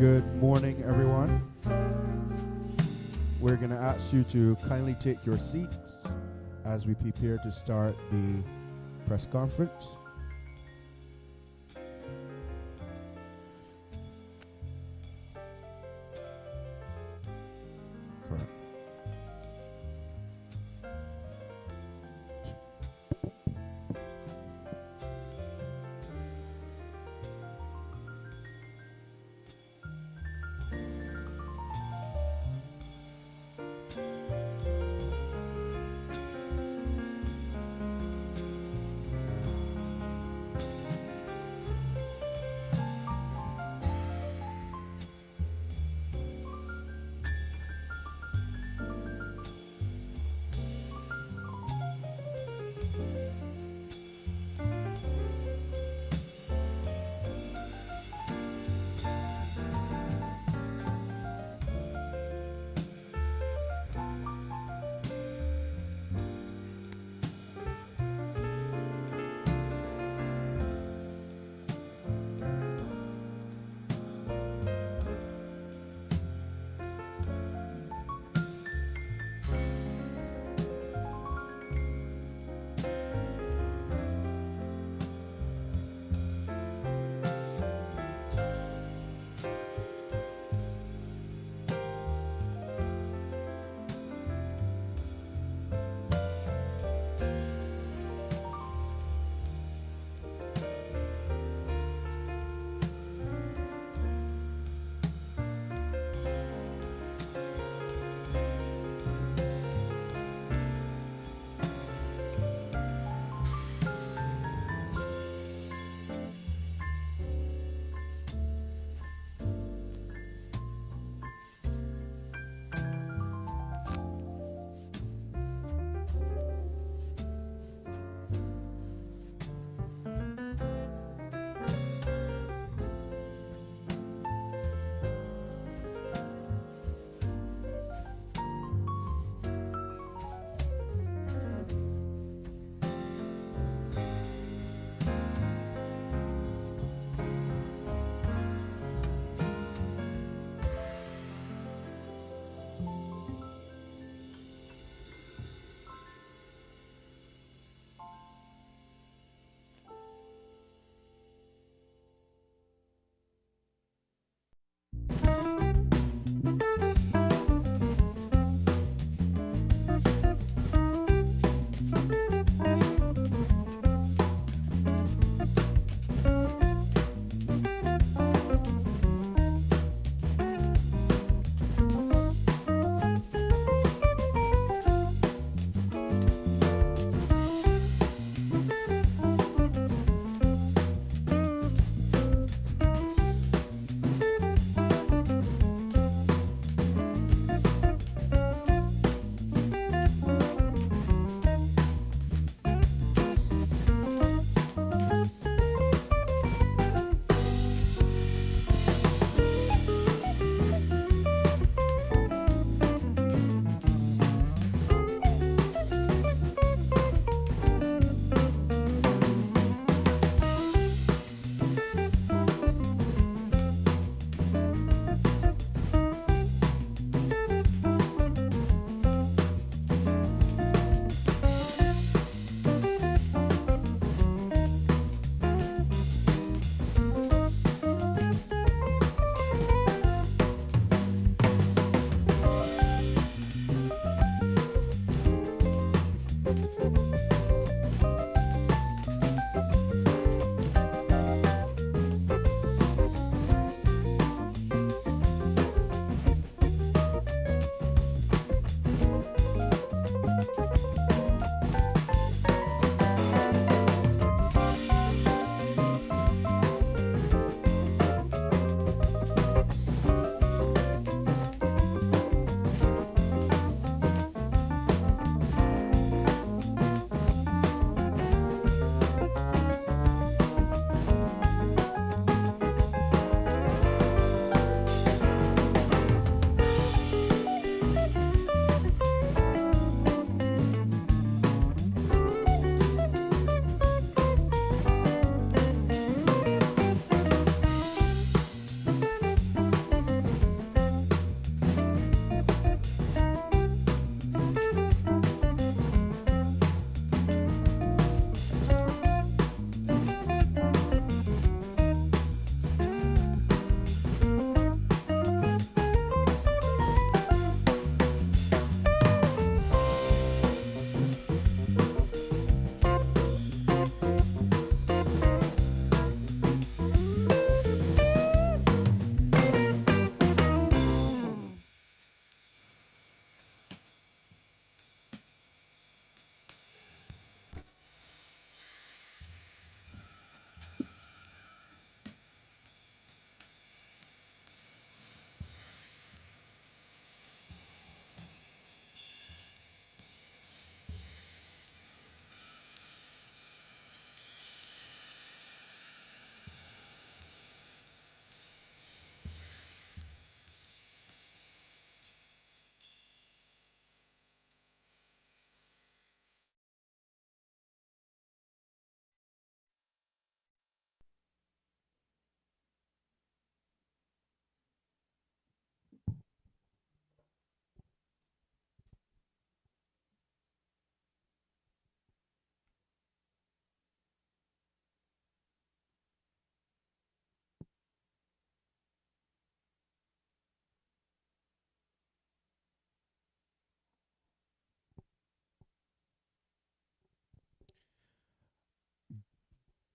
Good morning, everyone. We're going to ask you to kindly take your seats as we prepare to start the press conference. Correct.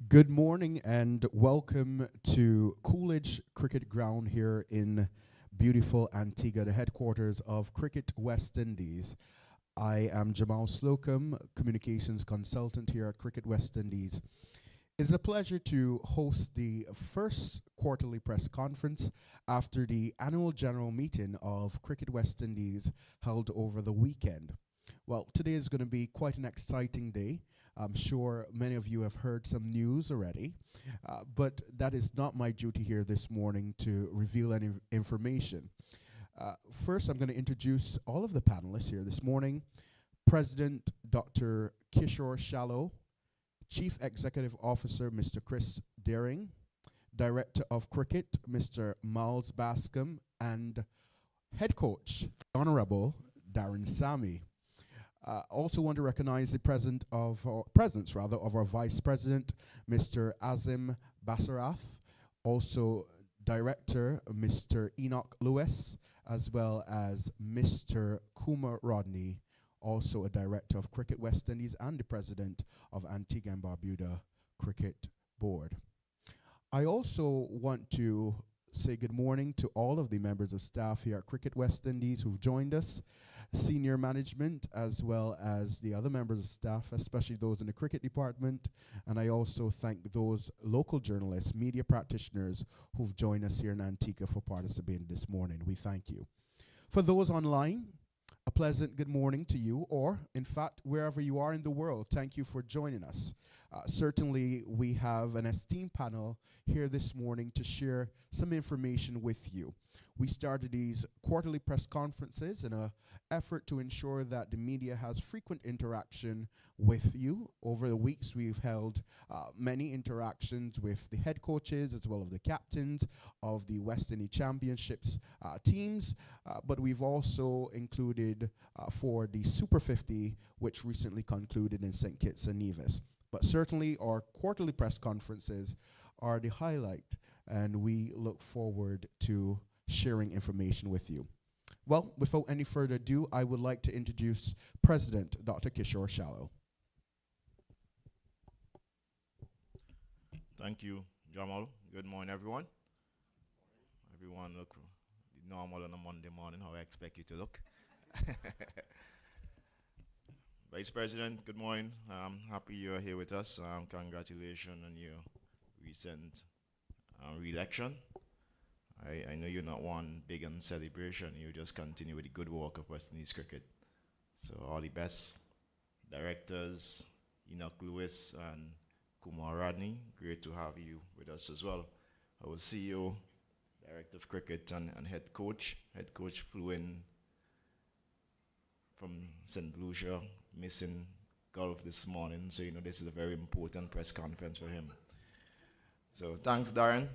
Good morning and welcome to Coolidge Cricket Ground here in beautiful Antigua, the headquarters of Cricket West Indies. I am Jamal Slocum, communications consultant here at Cricket West Indies. It's a pleasure to host the first quarterly press conference after the annual general meeting of Cricket West Indies held over the weekend. Well, today is going to be quite an exciting day. I'm sure many of you have heard some news already, but that is not my duty here this morning to reveal any information. First, I'm going to introduce all of the panelists here this morning. President Dr. Kishoreshallow, Chief Executive Officer Mr. Chris Deering, Director of Cricket Mr. Miles Bascom, and Head Coach Honorable Darren Sammy. Also want to recognize the presence of our Vice President, Mr. Azim Basarath, also Director, Mr. Enoch Lewis, as well as Mr. Kumar Rodney, also a Director of Cricket West Indies and the President of Antigua and Barbuda Cricket Board. I also want to say good morning to all of the members of staff here at Cricket West Indies who've joined us, senior management, as well as the other members of staff, especially those in the cricket department. And I also thank those local journalists, media practitioners who've joined us here in Antigua for participating this morning. We thank you. For those online, a pleasant good morning to you, or in fact, wherever you are in the world, thank you for joining us. Certainly, we have an esteemed panel here this morning to share some information with you. We started these quarterly press conferences in an effort to ensure that the media has frequent interaction with you. Over the weeks, we've held many interactions with the head coaches as well as the captains of the West Indies Championships teams, but we've also included for the Super 50, which recently concluded in St. Kitts and Nevis. But certainly our quarterly press conferences are the highlight, and we look forward to sharing information with you. Well, without any further ado, I would like to introduce President Dr. Kishoreshallow. Thank you, Jamal. Good morning, everyone. Everyone look normal on a Monday morning, how I expect you to look. Vice President, good morning. I'm happy you're here with us. Congratulations on your recent re-election. I know you're not one big on celebration. You just continue with the good work of West Indies cricket. So all the best. Directors, Enoch Lewis and Kumar Rodney, great to have you with us as well. Our CEO, Director of Cricket and Head Coach. Head Coach flew in from St. Lucia, missing golf this morning. So, this is a very important press conference for him. So thanks, Darren.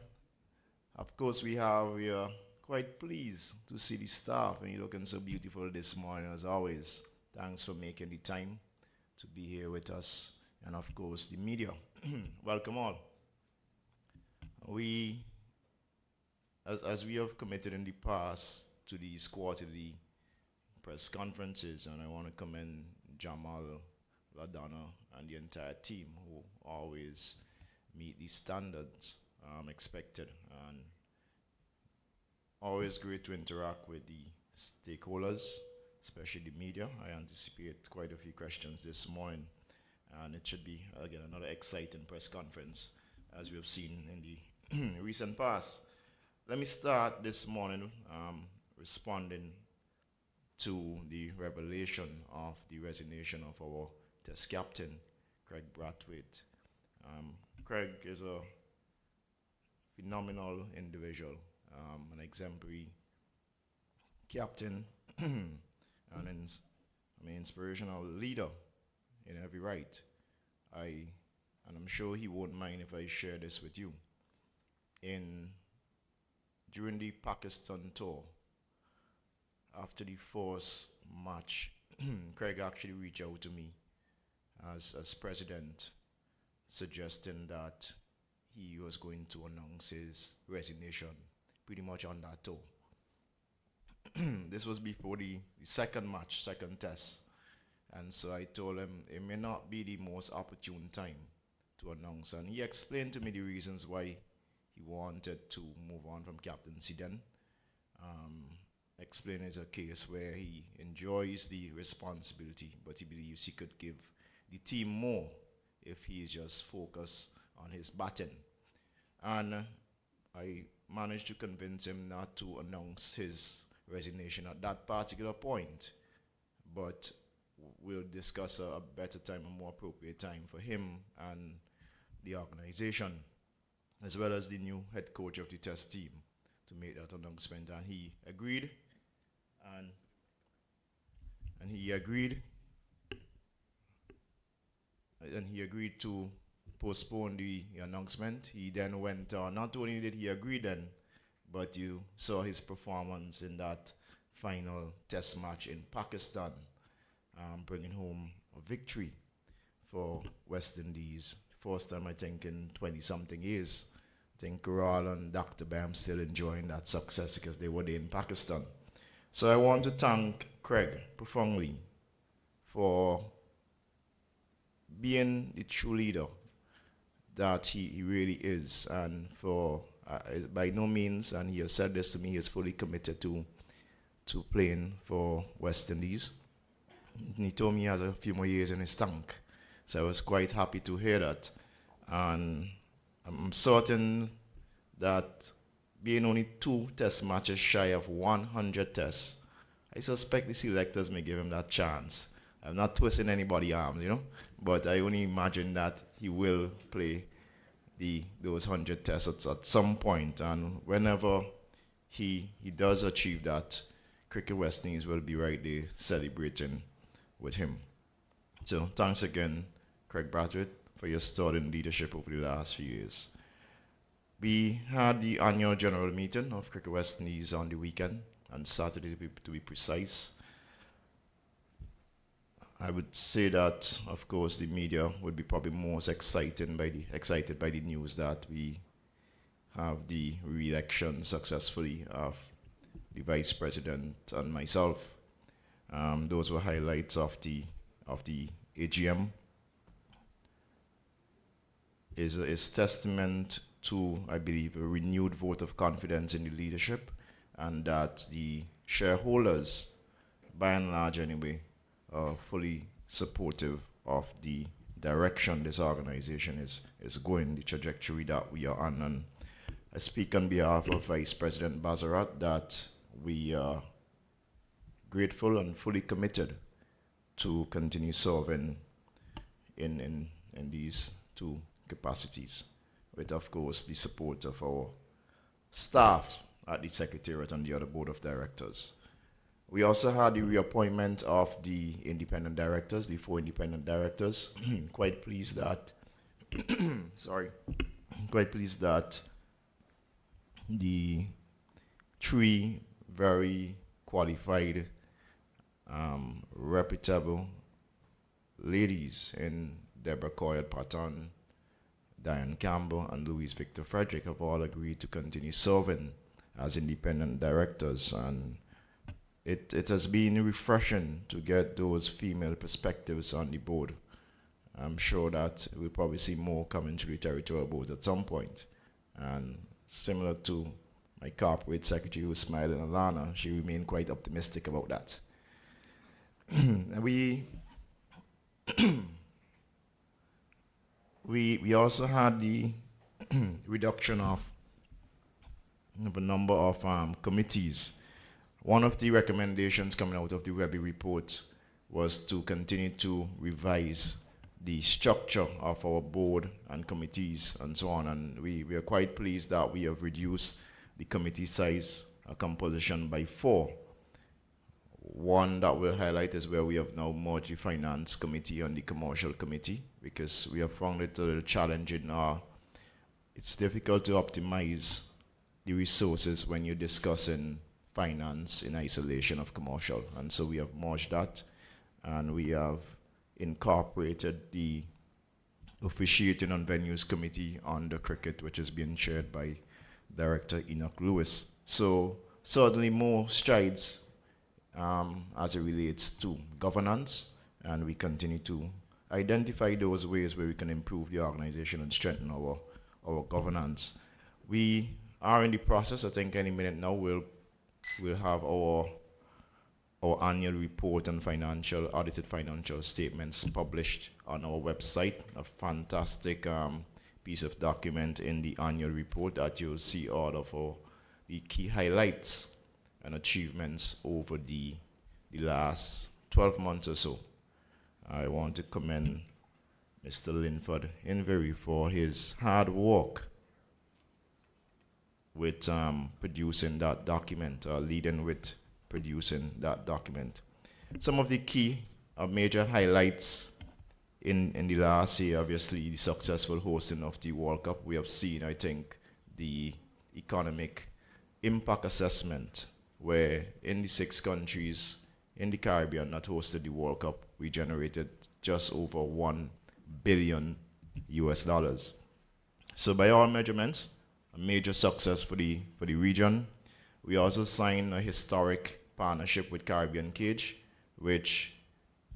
Of course, we are quite pleased to see the staff, and you're looking so beautiful this morning as always. Thanks for making the time to be here with us, and of course the media. Welcome all. We, as we have committed in the past to these quarterly press conferences, and I want to commend Jamal, LaDonna, and the entire team who always meet these standards expected, and always great to interact with the stakeholders, especially the media. I anticipate quite a few questions this morning, and it should be, again, another exciting press conference as we have seen in the recent past. Let me start this morning responding to the revelation of the resignation of our test captain, Kraigg Brathwaite. Kraigg is a phenomenal individual, an exemplary captain, and an inspirational leader in every right. And I'm sure he won't mind if I share this with you. During the Pakistan tour, after the first match, Kraigg actually reached out to me as president, suggesting that he was going to announce his resignation pretty much on that tour. This was before the second match, second test. And so I told him it may not be the most opportune time to announce. And he explained to me the reasons why he wanted to move on from captaincy then. Explain it's a case where he enjoys the responsibility, but he believes he could give the team more if he just focused on his batting. And I managed to convince him not to announce his resignation at that particular point, but we'll discuss a better time, a more appropriate time for him and the organization, as well as the new head coach of the test team, to make that announcement. And he agreed, and he agreed to postpone the announcement. He then went on. Not only did he agree then, but you saw his performance in that final test match in Pakistan, bringing home a victory for West Indies. First time, I think, in 20-something years. I think Qtrly and Dr. Bam still enjoying that success because they were there in Pakistan. So I want to thank Kraigg profoundly for being the true leader that he really is, and for by no means, and he has said this to me, he is fully committed to playing for West Indies. And he told me he has a few more years in his tank, so I was quite happy to hear that. And I'm certain that being only 2 test matches shy of 100 tests, I suspect the selectors may give him that chance. I'm not twisting anybody's arms, you know, but I only imagine that he will play those 100 tests at some point. And whenever he does achieve that, Cricket West Indies will be right there celebrating with him. So thanks again, Kraigg Brathwaite, for your sterling leadership over the last few years. We had the annual general meeting of Cricket West Indies on the weekend, on Saturday to be precise. I would say that, of course, the media would be probably most excited by the news that we have the re-election successfully of the Vice President and myself. Those were highlights of the AGM. Is testament to, I believe, a renewed vote of confidence in the leadership, and that the shareholders, by and large anyway, are fully supportive of the direction this organization is going, the trajectory that we are on. And I speak on behalf of Vice President Bazarat that we are grateful and fully committed to continue serving in these 2 capacities, with, of course, the support of our staff at the Secretariat and the other Board of Directors. We also had the reappointment of the independent directors, the 4 independent directors. Quite pleased that, quite pleased that the 3 very qualified, reputable ladies in Deborah Coyle Patton, Diane Campbell, and Louise Victor Frederick have all agreed to continue serving as independent directors. And it has been refreshing to get those female perspectives on the board. I'm sure that we'll probably see more coming to the territorial boards at some point. And similar to my corporate secretary who's smiling, Alana, she remained quite optimistic about that. And we also had the reduction of a number of committees. One of the recommendations coming out of the Webby report was to continue to revise the structure of our board and committees and so on. And we are quite pleased that we have reduced the committee size composition by 4. One that we'll highlight is where we have now merged the finance committee and the commercial committee, because we have found it a little challenging. It's difficult to optimize the resources when you're discussing finance in isolation of commercial. And so we have merged that, and we have incorporated the officiating on venues committee on the cricket, which is being chaired by Director Enoch Lewis. So certainly more strides as it relates to governance, and we continue to identify those ways where we can improve the organization and strengthen our governance. We are in the process. I think any minute now we'll have our annual report and audited financial statements published on our website. A fantastic piece of document in the annual report that you'll see all of the key highlights and achievements over the last 12 months or so. I want to commend Mr. Linford Invery for his hard work with producing that document, leading with producing that document. Some of the key major highlights in the last year, obviously, the successful hosting of the World Cup. We have seen, I think, the economic impact assessment, where in the 6 countries in the Caribbean that hosted the World Cup, we generated just over $1 billion. So by all measurements, a major success for the region. We also signed a historic partnership with Caribbean Cage, which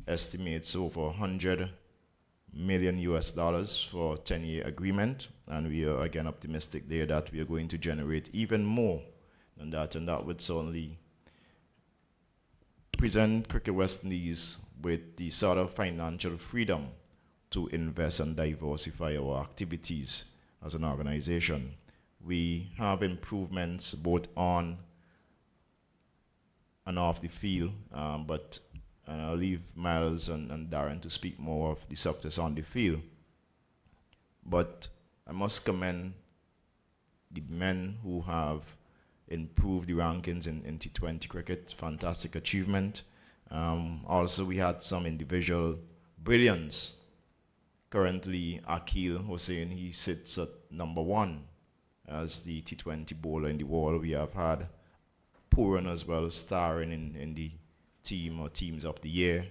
estimates over $100 million for a 10-year agreement, and we are again optimistic there that we are going to generate even more than that, and that would certainly present Cricket West Indies with the sort of financial freedom to invest and diversify our activities as an organization. We have improvements both on and off the field, but I'll leave Miles and Darren to speak more of the success on the field. But I must commend the men who have improved the rankings in T20 cricket. Fantastic achievement. Also, we had some individual brilliance. Currently, Akil Hussain, he sits at #1 as the T20 bowler in the world. We have had Puran as well, starring in the team or teams of the year.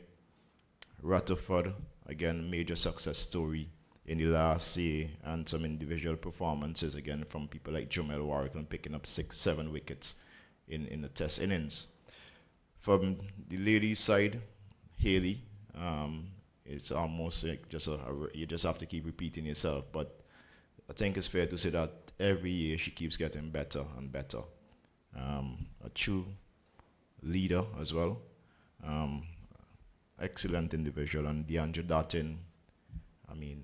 Rutherford, again, major success story in the last year, and some individual performances again from people like Jamel Warrican picking up 6-7 wickets in the test innings. From the ladies' side, Haley, it's almost like you just have to keep repeating yourself, but I think it's fair to say that every year she keeps getting better and better. A true leader as well. Excellent individual. And DeAndre Dutton, I mean,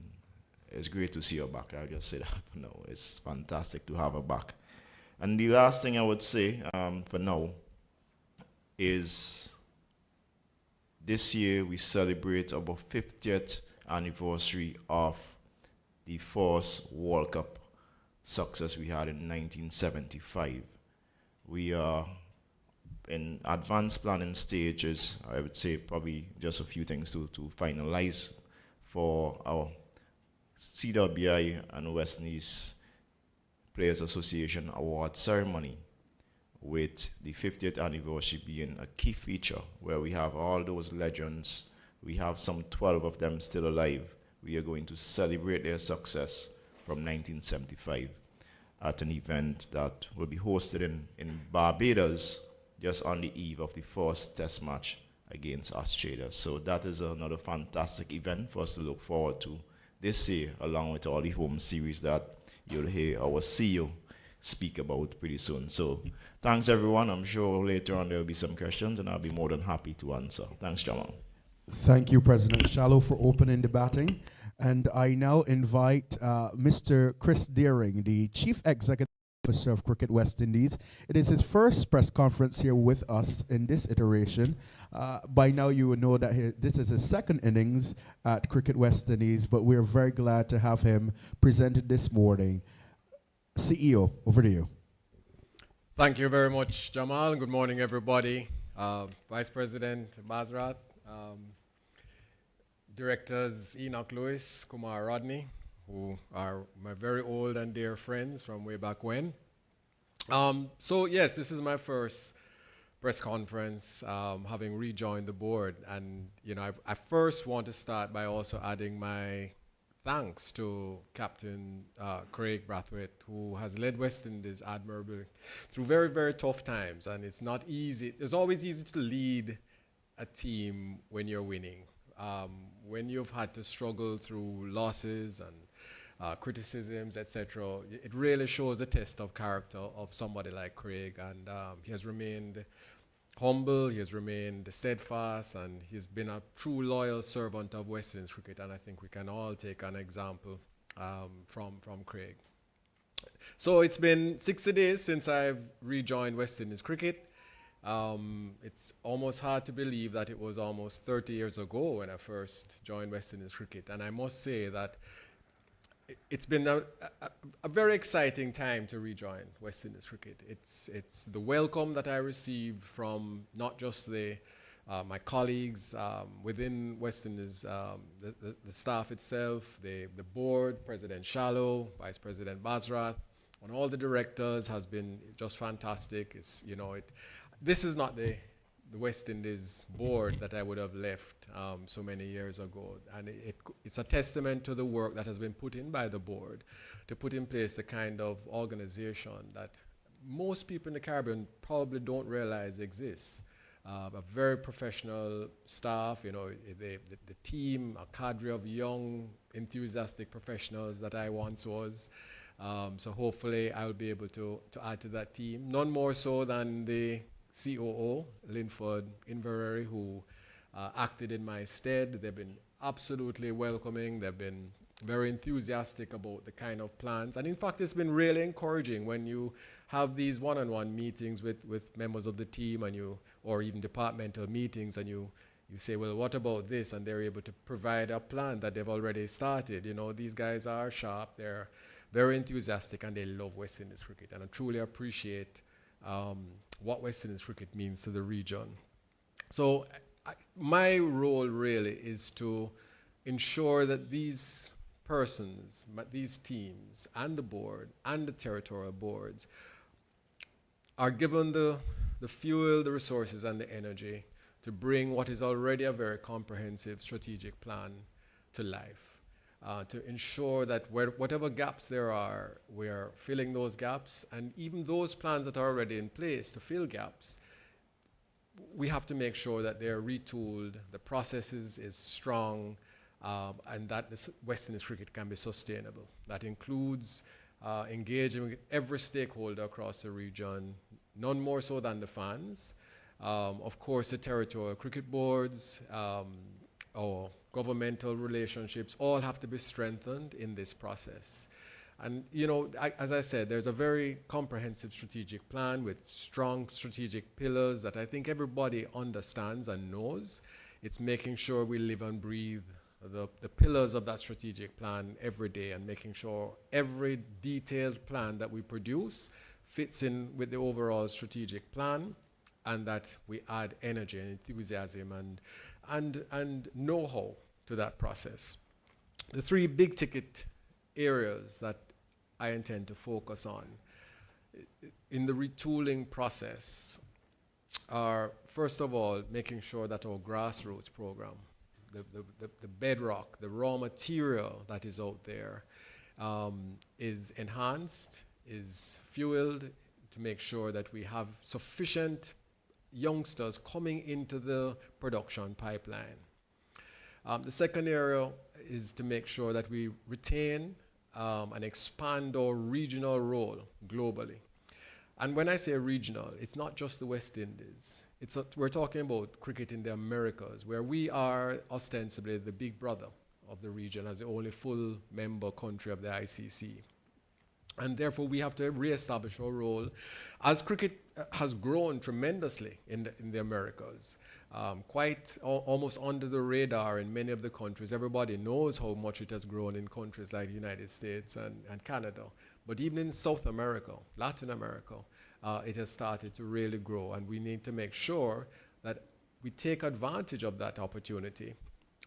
it's great to see her back. I'll just say that. No, it's fantastic to have her back. And the last thing I would say for now is this year we celebrate our 50th anniversary of the first World Cup success we had in 1975. We are in advanced planning stages. I would say probably just a few things to finalize for our CWI and West Indies Players Association award ceremony, with the 50th anniversary being a key feature, where we have all those legends. We have some 12 of them still alive. We are going to celebrate their success from 1975 at an event that will be hosted in Barbados just on the eve of the first test match against Australia. So that is another fantastic event for us to look forward to this year, along with all the home series that you'll hear our CEO speak about pretty soon. So thanks everyone. I'm sure later on there'll be some questions and I'll be more than happy to answer. Thanks, Jamal. Thank you, President Shallow, for opening the batting. And I now invite Mr. Chris Deering, the Chief Executive Officer of Cricket West Indies. It is his first press conference here with us in this iteration. By now you will know that this is his second innings at Cricket West Indies, but we're very glad to have him presented this morning. CEO, over to you. Thank you very much, Jamal. Good morning, everybody. Vice President Basrat, Directors Enoch Lewis, Kumar Rodney, who are my very old and dear friends from way back when. So yes, this is my first press conference, having rejoined the board. And you know, I first want to start by also adding my thanks to Captain Kraigg Brathwaite, who has led West Indies admirably through very, very tough times. And it's not easy. It's always easy to lead a team when you're winning. When you've had to struggle through losses and criticisms, etc., it really shows a test of character of somebody like Kraigg, and he has remained humble, he has remained steadfast, and he's been a true loyal servant of West Indies cricket, and I think we can all take an example from Kraigg. So it's been 60 days since I've rejoined West Indies cricket. It's almost hard to believe that it was almost 30 years ago when I first joined West Indies cricket, and I must say that it's been a very exciting time to rejoin West Indies cricket. It's the welcome that I received from not just my colleagues within West Indies, the staff itself, the board, President Shallow, Vice President Brathwaite, and all the directors has been just fantastic. This is not the West Indies board that I would have left so many years ago. And it's a testament to the work that has been put in by the board to put in place the kind of organization that most people in the Caribbean probably don't realize exists. A very professional staff, the team, a cadre of young, enthusiastic professionals that I once was. So hopefully I'll be able to add to that team. None more so than the COO, Linford Inverary, who acted in my stead. They've been absolutely welcoming. They've been very enthusiastic about the kind of plans. And in fact, it's been really encouraging when you have these one-on-one meetings with members of the team or even departmental meetings, and you say, well, what about this? And they're able to provide a plan that they've already started. These guys are sharp, they're very enthusiastic, and they love West Indies cricket. And I truly appreciate what West Indies cricket means to the region. So my role really is to ensure that these persons, these teams, and the board, and the territorial boards are given the fuel, the resources, and the energy to bring what is already a very comprehensive strategic plan to life. To ensure that whatever gaps there are, we are filling those gaps, and even those plans that are already in place to fill gaps, we have to make sure that they're retooled, the processes is strong, and that West Indies cricket can be sustainable. That includes engaging with every stakeholder across the region, none more so than the fans. Of course, the territorial cricket boards, or governmental relationships all have to be strengthened in this process. And as I said, there's a very comprehensive strategic plan with strong strategic pillars that I think everybody understands and knows. It's making sure we live and breathe the pillars of that strategic plan every day, and making sure every detailed plan that we produce fits in with the overall strategic plan, and that we add energy and enthusiasm and know-how to that process. The three big ticket areas that I intend to focus on in the retooling process are, first of all, making sure that our grassroots program, the bedrock, the raw material that is out there, is enhanced, is fueled, to make sure that we have sufficient youngsters coming into the production pipeline. The second area is to make sure that we retain and expand our regional role globally. And when I say regional, it's not just the West Indies. We're talking about cricket in the Americas, where we are ostensibly the big brother of the region as the only full member country of the ICC. And therefore, we have to reestablish our role as cricket has grown tremendously in the Americas, quite almost under the radar in many of the countries. Everybody knows how much it has grown in countries like the United States and Canada. But even in South America, Latin America, it has started to really grow. And we need to make sure that we take advantage of that opportunity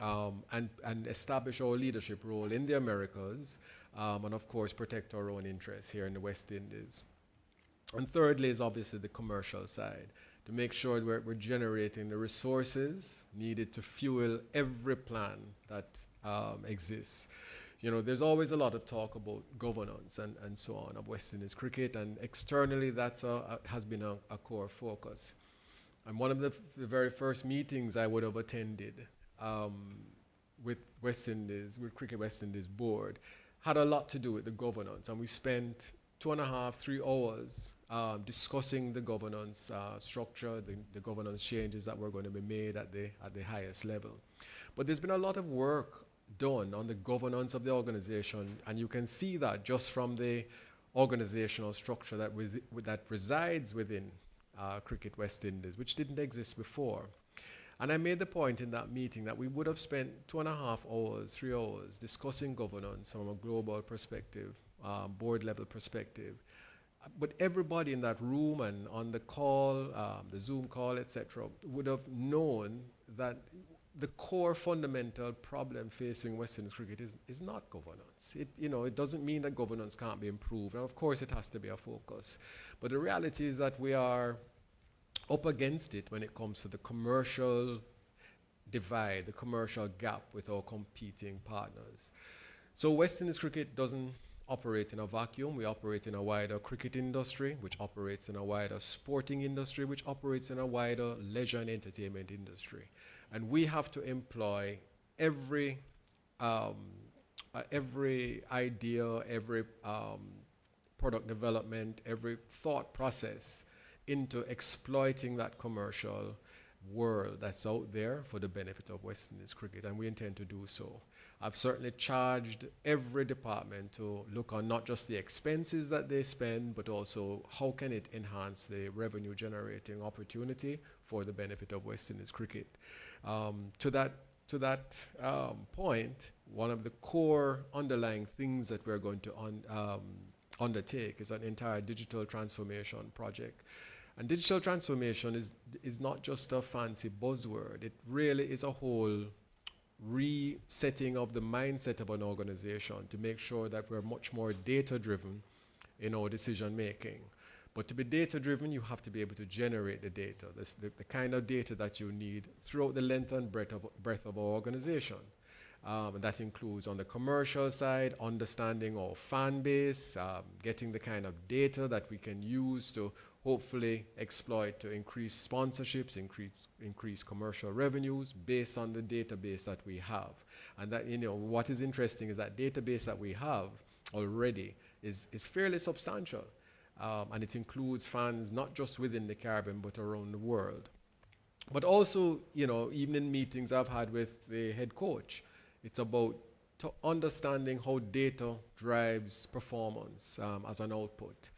and establish our leadership role in the Americas, and of course protect our own interests here in the West Indies. And thirdly is obviously the commercial side, to make sure that we're generating the resources needed to fuel every plan that exists. There's always a lot of talk about governance and so on of West Indies cricket, and externally that has been a core focus. And one of the very first meetings I would have attended with West Indies, with Cricket West Indies board, had a lot to do with the governance, and we spent 2.5, 3 hours discussing the governance structure, the governance changes that were going to be made at the highest level. But there's been a lot of work done on the governance of the organization, and you can see that just from the organizational structure that resides within Cricket West Indies, which didn't exist before. And I made the point in that meeting that we would have spent 2.5 hours, 3 hours discussing governance from a global perspective, board level perspective. But everybody in that room and on the call, the Zoom call, etc., would have known that the core fundamental problem facing West Indies cricket is not governance. It doesn't mean that governance can't be improved, and of course it has to be a focus. But the reality is that we are up against it when it comes to the commercial divide, the commercial gap with our competing partners. So West Indies cricket doesn't operate in a vacuum. We operate in a wider cricket industry, which operates in a wider sporting industry, which operates in a wider leisure and entertainment industry. And we have to employ every idea, every product development, every thought process into exploiting that commercial world that's out there for the benefit of West Indies cricket, and we intend to do so. I've certainly charged every department to look on not just the expenses that they spend, but also how can it enhance the revenue generating opportunity for the benefit of West Indies cricket. To that point, one of the core underlying things that we're going to undertake is an entire digital transformation project. And digital transformation is not just a fancy buzzword. It really is a whole resetting of the mindset of an organization to make sure that we're much more data-driven in our decision making. But to be data-driven, you have to be able to generate the data, the kind of data that you need throughout the length and breadth of our organization. And that includes on the commercial side, understanding our fan base, getting the kind of data that we can use to hopefully exploit to increase sponsorships, increase commercial revenues based on the database that we have. And that, what is interesting is that database that we have already is fairly substantial. And it includes fans not just within the Caribbean, but around the world. But also, even in meetings I've had with the head coach, it's about understanding how data drives performance as an output.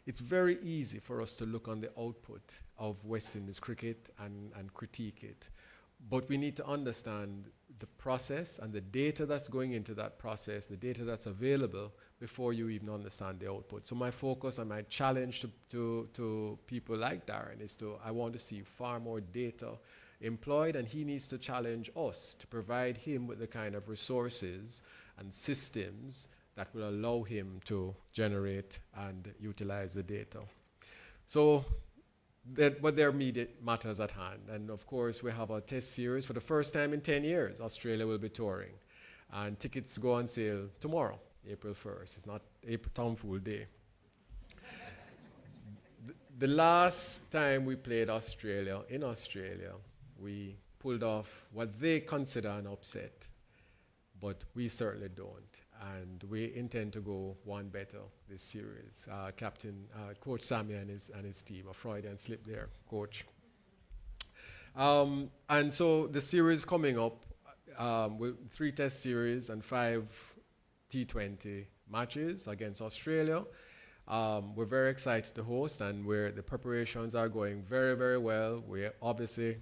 It's very easy for us to look on the output of West Indies cricket and critique it. But we need to understand the process and the data that's going into that process, the data that's available before you even understand the output. So my focus and my challenge to people like Darren is I want to see far more data employed, and he needs to challenge us to provide him with the kind of resources and systems that will allow him to generate and utilize the data. So, but there are immediate matters at hand. And of course, we have a test series. For the first time in 10 years, Australia will be touring. And tickets go on sale tomorrow, April 1st. It's not April Tom Fool Day. The last time we played Australia, in Australia, we pulled off what they consider an upset, but we certainly don't. And we intend to go one better this series. Coach Sammy and his team, a Freudian slip there, Coach. And so the series coming up, with 3 test series and 5 T20 matches against Australia. We're very excited to host, and the preparations are going very, very well. We're obviously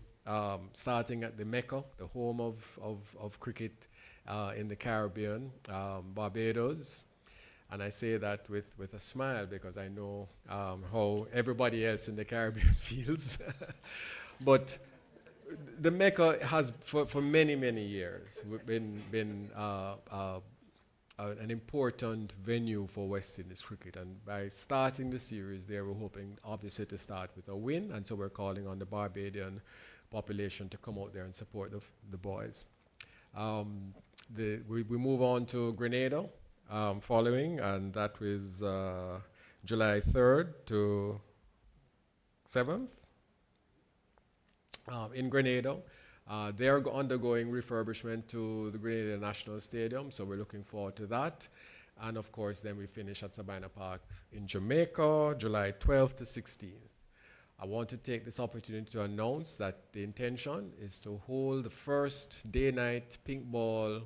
starting at the Mecca, the home of cricket in the Caribbean, Barbados. And I say that with a smile because I know how everybody else in the Caribbean feels. But the Mecca has, for many, many years, been an important venue for West Indies cricket. And by starting the series there, we're hoping obviously to start with a win. And so we're calling on the Barbadian population to come out there and support the boys. We move on to Grenada following, and that was July 3rd to 7th in Grenada. They are undergoing refurbishment to the Grenada National Stadium, so we're looking forward to that. And of course, then we finish at Sabina Park in Jamaica, July 12th to 16th. I want to take this opportunity to announce that the intention is to hold the first day-night pink ball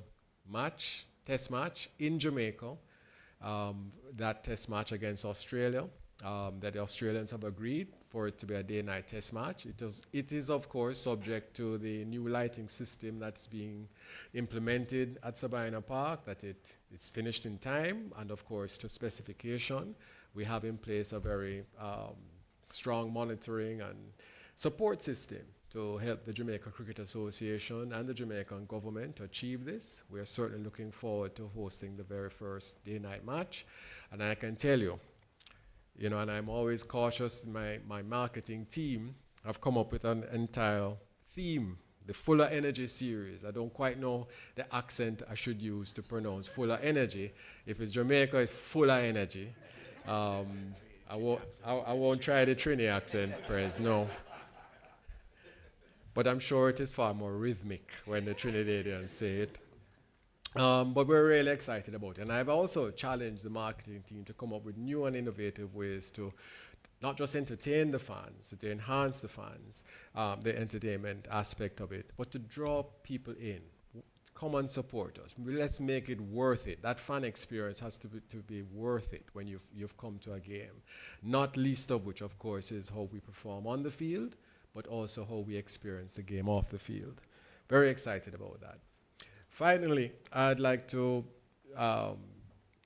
match, test match in Jamaica. That test match against Australia, that the Australians have agreed for it to be a day-night test match. It is, of course, subject to the new lighting system that's being implemented at Sabina Park, that it's finished in time, and of course, to specification. We have in place a very strong monitoring and support system to help the Jamaica Cricket Association and the Jamaican government to achieve this. We are certainly looking forward to hosting the very first day-night match. And I can tell you, and I'm always cautious, my marketing team have come up with an entire theme, the Fuller Energy series. I don't quite know the accent I should use to pronounce Fuller Energy. If it's Jamaica, it's Fuller Energy. I won't try the Trini accent, Prez, no. But I'm sure it is far more rhythmic when the Trinidadians say it. But we're really excited about it. And I've also challenged the marketing team to come up with new and innovative ways to not just entertain the fans, to enhance the fans, the entertainment aspect of it, but to draw people in. Come and support us. Let's make it worth it. That fan experience has to be worth it when you've come to a game. Not least of which, of course, is how we perform on the field, but also how we experience the game off the field. Very excited about that. Finally, I'd like to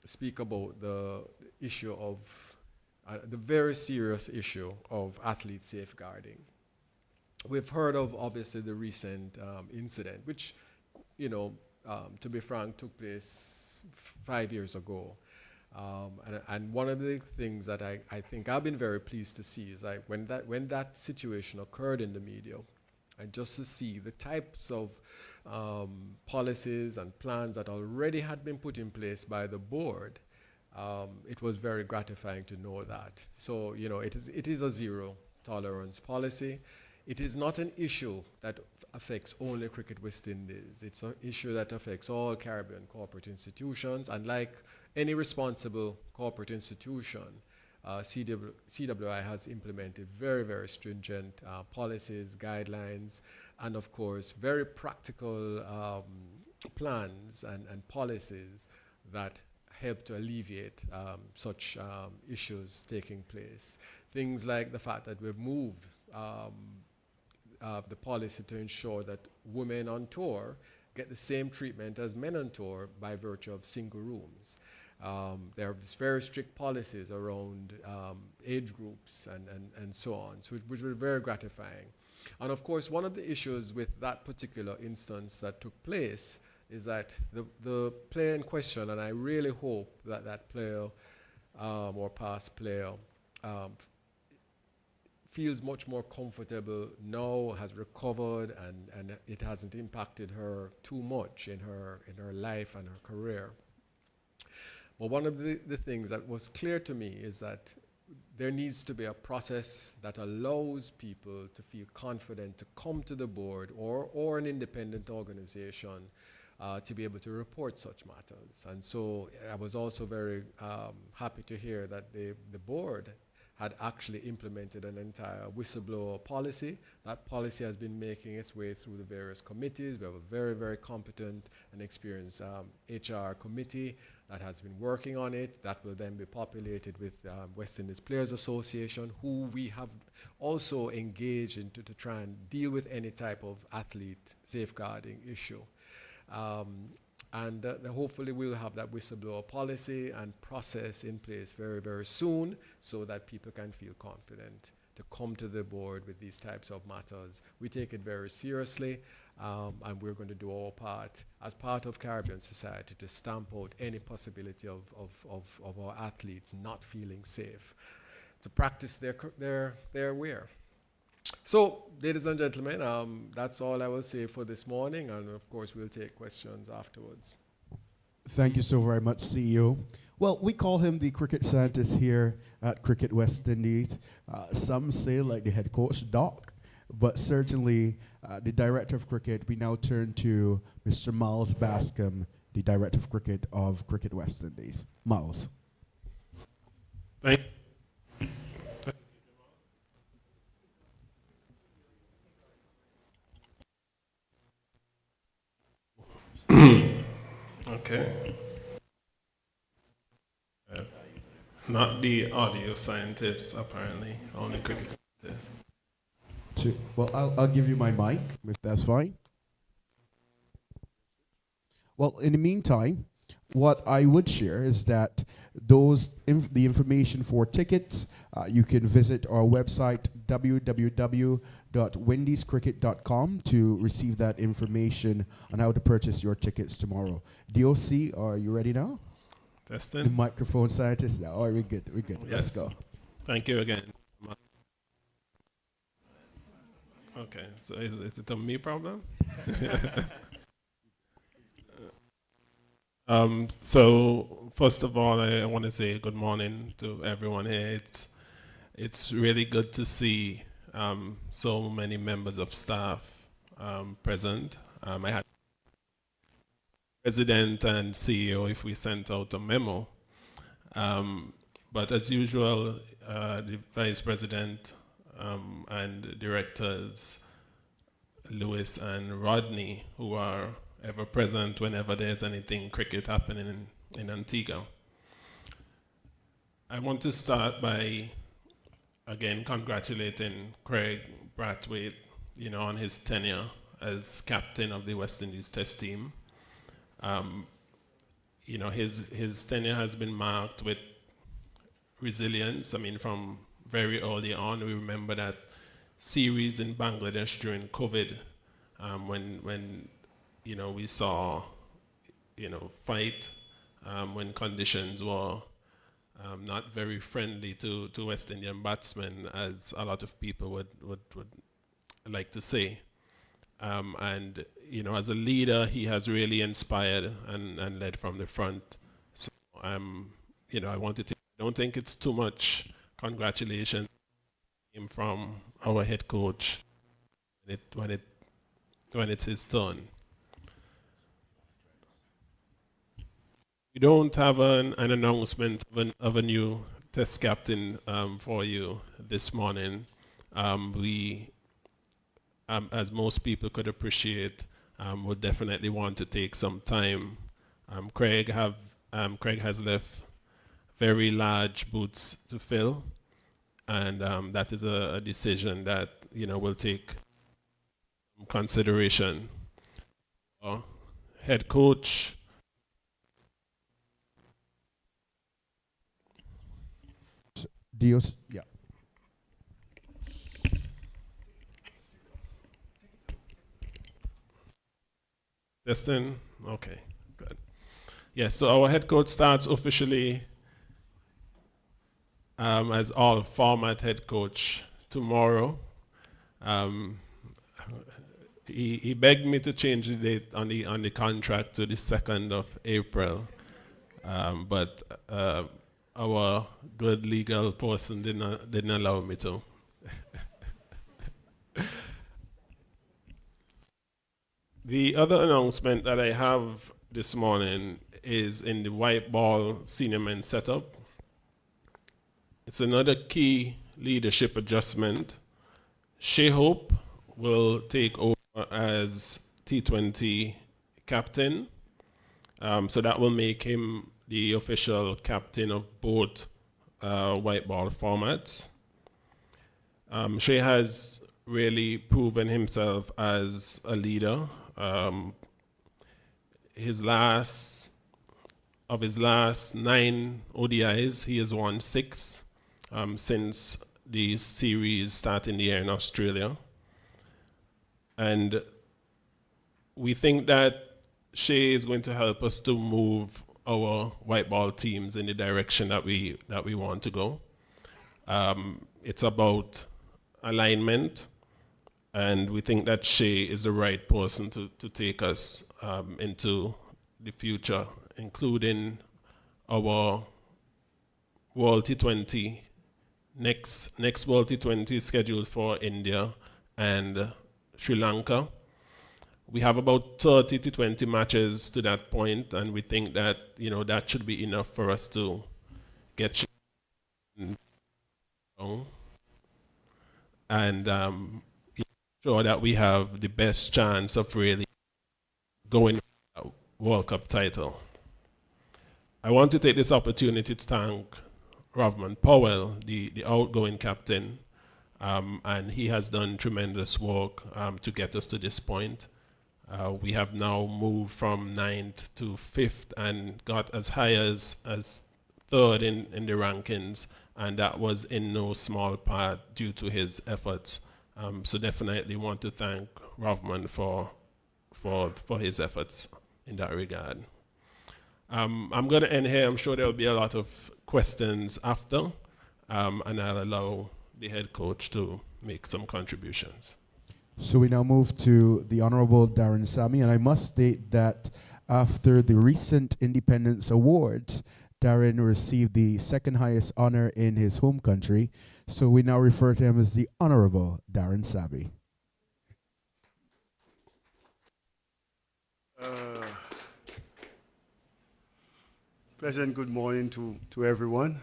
speak about the issue of, the very serious issue of athlete safeguarding. We've heard of, obviously, the recent incident, which, to be frank, took place 5 years ago. And one of the things that I think I've been very pleased to see is when that situation occurred in the media, and just to see the types of policies and plans that already had been put in place by the board, it was very gratifying to know that. So, it is a zero tolerance policy. It is not an issue that affects only Cricket West Indies. It's an issue that affects all Caribbean corporate institutions, and like any responsible corporate institution, CWI has implemented very, very stringent policies, guidelines, and of course, very practical plans and policies that help to alleviate such issues taking place. Things like the fact that we've moved the policy to ensure that women on tour get the same treatment as men on tour by virtue of single rooms. There are very strict policies around age groups and so on, so which were very gratifying. And of course, one of the issues with that particular instance that took place is that the player in question, and I really hope that that player or past player feels much more comfortable now, has recovered, and it hasn't impacted her too much in her life and her career. But one of the things that was clear to me is that there needs to be a process that allows people to feel confident to come to the board or an independent organization to be able to report such matters. And so I was also very happy to hear that the board had actually implemented an entire whistleblower policy. That policy has been making its way through the various committees. We have a very, very competent and experienced HR committee that has been working on it. That will then be populated with West Indies Players Association, who we have also engaged into to try and deal with any type of athlete safeguarding issue. And hopefully we'll have that whistleblower policy and process in place very, very soon so that people can feel confident to come to the board with these types of matters. We take it very seriously, and we're going to do our part as part of Caribbean society to stamp out any possibility of our athletes not feeling safe, to practice their wear. So, ladies and gentlemen, that's all I will say for this morning, and of course we'll take questions afterwards. Thank you so very much, CEO. Well, we call him the cricket scientist here at Cricket West Indies. Some say, like the head coach, Doc, but certainly the Director of Cricket, we now turn to Mr. Miles Bascom, the Director of Cricket of Cricket West Indies. Miles. Thank Okay. Not the audio scientist, apparently, only cricket scientist. Well, I'll give you my mic, if that's fine. Well, in the meantime, what I would share is that the information for tickets, you can visit our website, www.windiescricket.com, to receive that information on how to purchase your tickets tomorrow. DOC, are you ready now? Testing. The microphone scientist now. All right, we're good. Let's Yes. go. Thank you again. Okay, so is it a me problem? So first of all, I want to say good morning to everyone here. It's really good to see so many members of staff present. I had President and CEO if we sent out a memo, but as usual, the Vice President and directors, Lewis and Rodney, who are ever present whenever there's anything cricket happening in Antigua. I want to start by, again, congratulating Kraigg Brathwaite, on his tenure as captain of the West Indies Test team. His tenure has been marked with resilience. I mean, from very early on, we remember that series in Bangladesh during COVID, when we saw, fight when conditions were not very friendly to West Indian batsmen, as a lot of people would like to say. And as a leader, he has really inspired and led from the front. So I don't think it's too much congratulations from our head coach when it's his turn. We don't have an announcement of a new test captain for you this morning. We, as most people could appreciate, would definitely want to take some time. Kraigg has left very large boots to fill, and that is a decision that will take consideration. Head coach. Dios, yeah. Testing? Okay, good. Yes, so our head coach starts officially as all format head coach tomorrow. He begged me to change the date on the contract to the 2nd of April, but our good legal person didn't allow me to. The other announcement that I have this morning is in the white ball senior men setup. It's another key leadership adjustment. Shea Hope will take over as T20 captain. So that will make him the official captain of both white ball formats. Shea has really proven himself as a leader. His last 9 ODIs, he has won 6 since the series started in the year in Australia. And we think that Shea is going to help us to move our white ball teams in the direction that we want to go. It's about alignment, and we think that Shea is the right person to take us into the future, including our World T20. Next World T20 is scheduled for India and Sri Lanka. We have about 30 to 20 matches to that point, and we think that that should be enough for us to get and ensure that we have the best chance of really going for a World Cup title. I want to take this opportunity to thank Rovman Powell, the outgoing captain, and he has done tremendous work to get us to this point. We have now moved from 9th to 5th and got as high as 3rd in the rankings, and that was in no small part due to his efforts. So definitely want to thank Rovman for his efforts in that regard. I'm going to end here. I'm sure there will be a lot of questions after, and I'll allow the head coach to make some contributions. So we now move to the Honorable Darren Sammy, and I must state that after the recent Independence Awards, Darren received the second highest honor in his home country, so we now refer to him as the Honorable Darren Sammy. Pleasant good morning to everyone.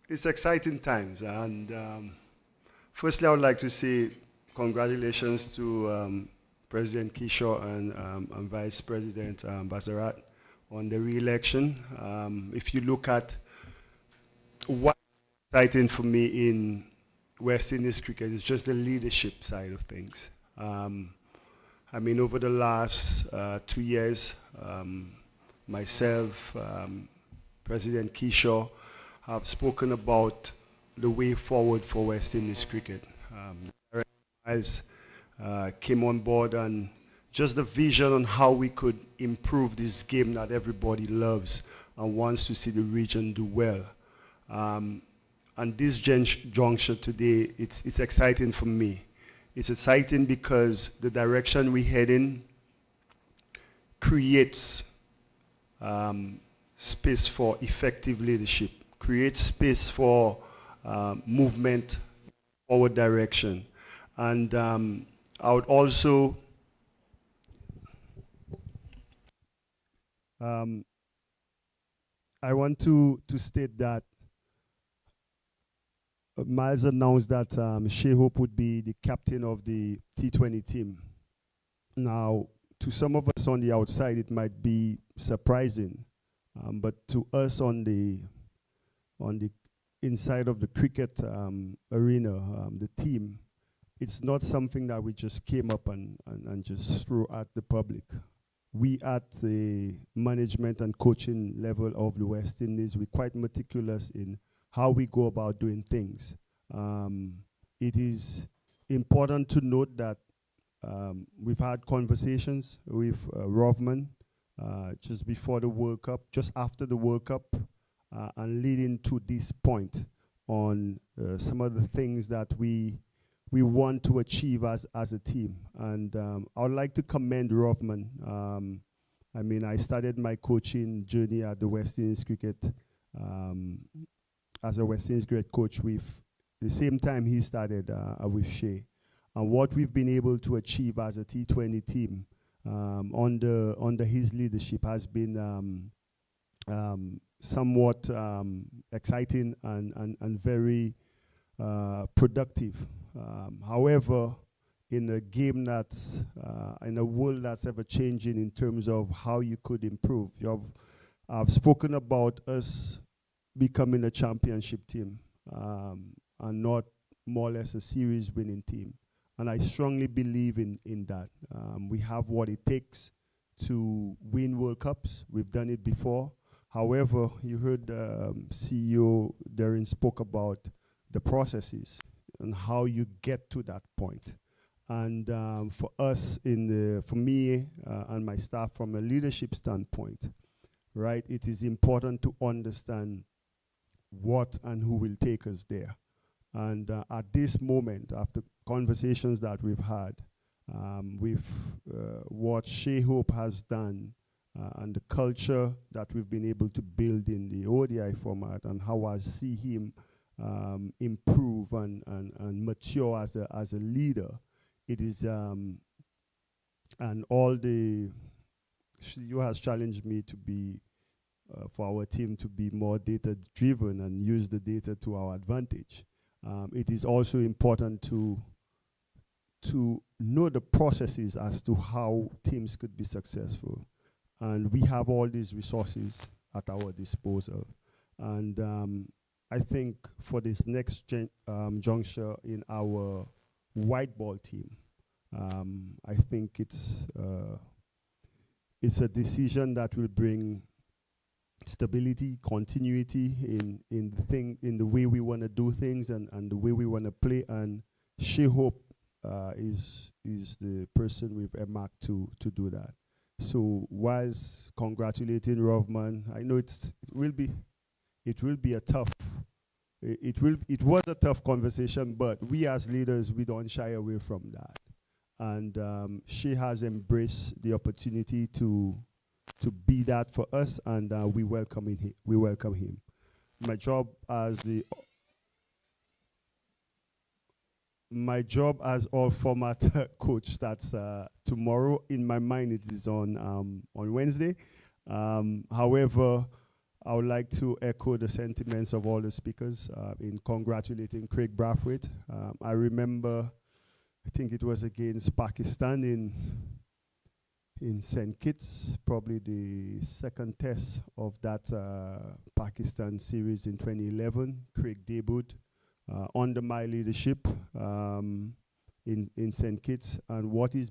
It's exciting times, and firstly I would like to say congratulations to President Kishore and Vice President Brathwaite on the re-election. If you look at what's exciting for me in West Indies cricket, it's just the leadership side of things. I mean, over the last 2 years, myself, President Kishore, have spoken about the way forward for West Indies cricket. As came on board, and just the vision on how we could improve this game that everybody loves and wants to see the region do well. And this juncture today, it's exciting for me. It's exciting because the direction we head in creates space for effective leadership, creates space for movement, forward direction. And I would also I want to state that Miles announced that Shea Hope would be the captain of the T20 team. Now, to some of us on the outside, it might be surprising, but to us on the inside of the cricket arena, the team, it's not something that we just came up and just threw at the public. We at the management and coaching level of the West Indies, we're quite meticulous in how we go about doing things. It is important to note that we've had conversations with Rovman just before the World Cup, just after the World Cup, and leading to this point on some of the things that we want to achieve as a team. And I would like to commend Rovman. I mean, I started my coaching journey at the West Indies Cricket as a West Indies cricket coach with the same time he started with Shea. And what we've been able to achieve as a T20 team under his leadership has been somewhat exciting and very productive. However, in a game that's in a world that's ever changing in terms of how you could improve, I've spoken about us becoming a championship team and not more or less a series winning team. And I strongly believe in that. We have what it takes to win World Cups. We've done it before. However, you heard CEO Darren spoke about the processes and how you get to that point. And for us, for me and my staff, from a leadership standpoint, right, it is important to understand what and who will take us there. And at this moment, after conversations that we've had with what Shea Hope has done and the culture that we've been able to build in the ODI format and how I see him improve and mature as a leader, it is and all the you has challenged me to be for our team to be more data driven and use the data to our advantage. It is also important to know the processes as to how teams could be successful, and we have all these resources at our disposal. And I think for this next juncture in our white ball team, I think it's a decision that will bring stability, continuity in the way we want to do things and the way we want to play. And She-Hope is the person we've earmarked to do that. So whilst congratulating Rovman, I know it will be a tough. It was a tough conversation, but we as leaders, we don't shy away from that. And she has embraced the opportunity to be that for us, and we welcome him. My job as all format coach starts tomorrow. In my mind, it is on Wednesday. However, I would like to echo the sentiments of all the speakers in congratulating Kraigg Brathwaite. I remember, I think it was against Pakistan in St. Kitts, probably the second test of that Pakistan series in 2011. Kraigg debuted under my leadership in St. Kitts, and what he has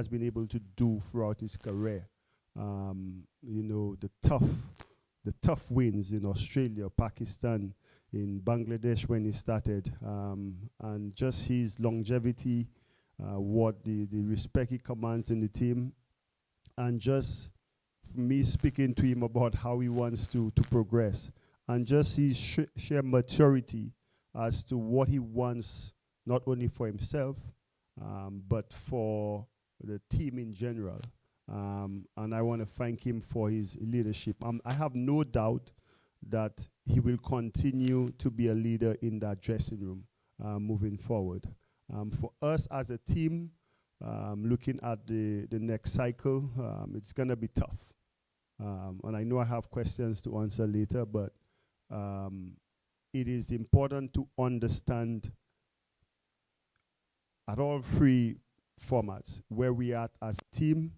been able to do throughout his career. You know, the tough wins in Australia, Pakistan, in Bangladesh when he started, and just his longevity, what the respect he commands in the team, and just me speaking to him about how he wants to progress, and just his sheer maturity as to what he wants, not only for himself, but for the team in general. And I want to thank him for his leadership. I have no doubt that he will continue to be a leader in that dressing room moving forward. For us as a team, looking at the next cycle, it's going to be tough. And I know I have questions to answer later, but it is important to understand at all three formats where we are as a team,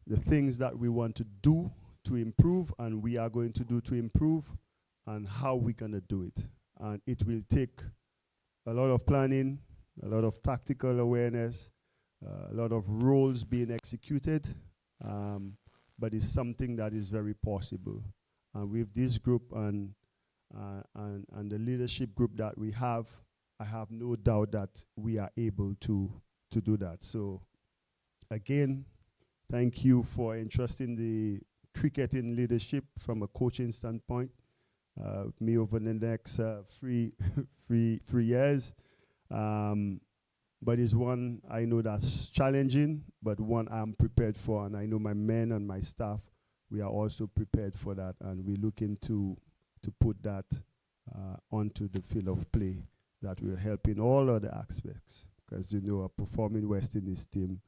the things that we want to do to improve and we are going to do to improve, and how we're going to do it. And it will take a lot of planning, a lot of tactical awareness, a lot of roles being executed, but it's something that is very possible. And with this group and the leadership group that we have, I have no doubt that we are able to do that. So again, thank you for entrusting the cricketing leadership from a coaching standpoint me over the next 3 years. But it's one I know that's challenging, but one I'm prepared for, and I know my men and my staff, we are also prepared for that, and we're looking to put that onto the field of play that will help in all other aspects, because you know a performing West Indies team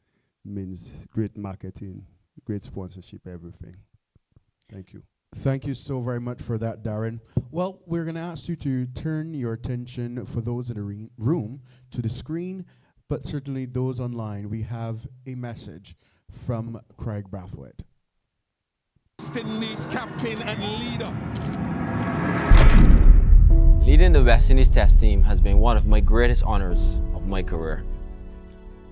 means great marketing, great sponsorship, everything. Thank you. Thank you so very much for that, Darren. Well, we're going to ask you to turn your attention, for those in the room, to the screen, but certainly those online. We have a message from Kraigg Brathwaite. West Indies captain and leader. Leading the West Indies Test team has been one of my greatest honors of my career.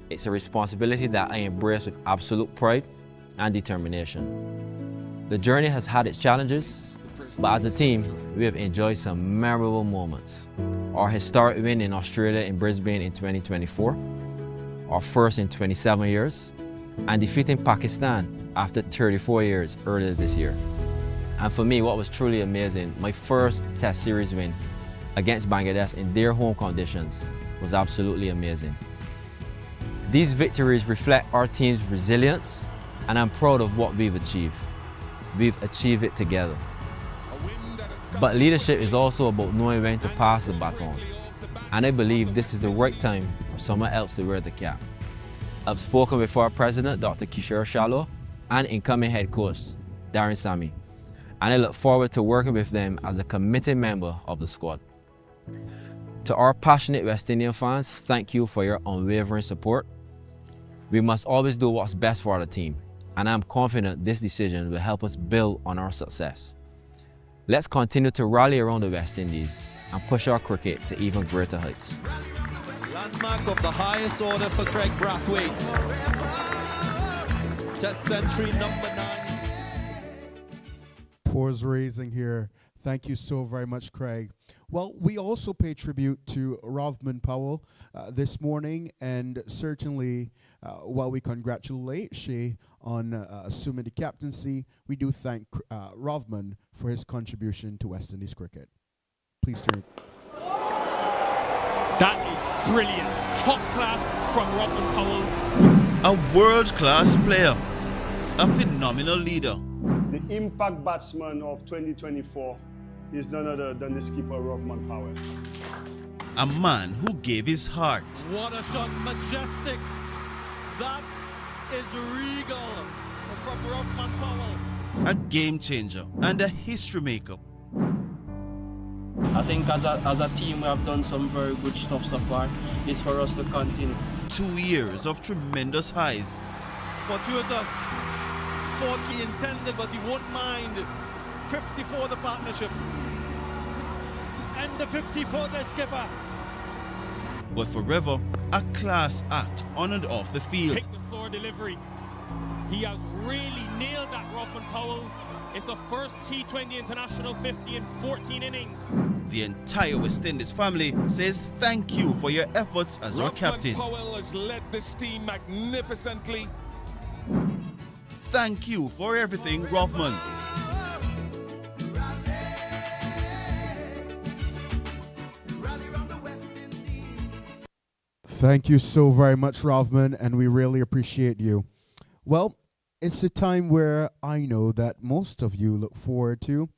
It's a responsibility that I embrace with absolute pride and determination. The journey has had its challenges, but as a team, we have enjoyed some memorable moments. Our historic win in Australia in Brisbane in 2024, our first in 27 years, and defeating Pakistan after 34 years earlier this year. And for me, what was truly amazing, my first Test series win against Bangladesh in their home conditions was absolutely amazing. These victories reflect our team's resilience, and I'm proud of what we've achieved. We've achieved it together. A win that has But leadership is also about knowing when to pass the baton. And I believe this is the right time for someone else to wear the cap. I've spoken with our president, Dr. Kishoreshallow, and incoming head coach, Darren Sammy. And I look forward to working with them as a committed member of the squad. To our passionate West Indian fans, thank you for your unwavering support. We must always do what's best for the team, and I'm confident this decision will help us build on our success. Let's continue to rally around the West Indies and push our cricket to even greater heights. Landmark of the highest order for Kraigg Brathwaite. Test century number 9. Pores raising here. Thank you so very much, Kraigg. Well, we also pay tribute to Rovman Powell this morning, and certainly while we congratulate Shea on assuming the captaincy, we do thank Rovman for his contribution to West Indies cricket. Please turn. That is brilliant. Top class from Rovman Powell. A world-class player, a phenomenal leader. The impact batsman of 2024 is none other than the skipper, Rovman Powell. A man who gave his heart. What a shot, majestic. That is regal from Rovman Powell. A game changer and a history maker. I think as a team we have done some very good stuff so far. It's for us to continue. 2 years of tremendous highs. Fortuitous. 40 intended, but he won't mind. 54 the partnership. And the 54 the skipper. But forever, a class act on and off the field. Take the floor delivery. He has really nailed that, Rovman Powell. It's the first T20 international 50 in 14 innings. The entire West Indies family says thank you for your efforts as our captain. Powell has led this team magnificently. Thank you for everything, Rovman. Thank you so very much, Rovman, and we really appreciate you. Well, it's a time where I know that most of you look forward to,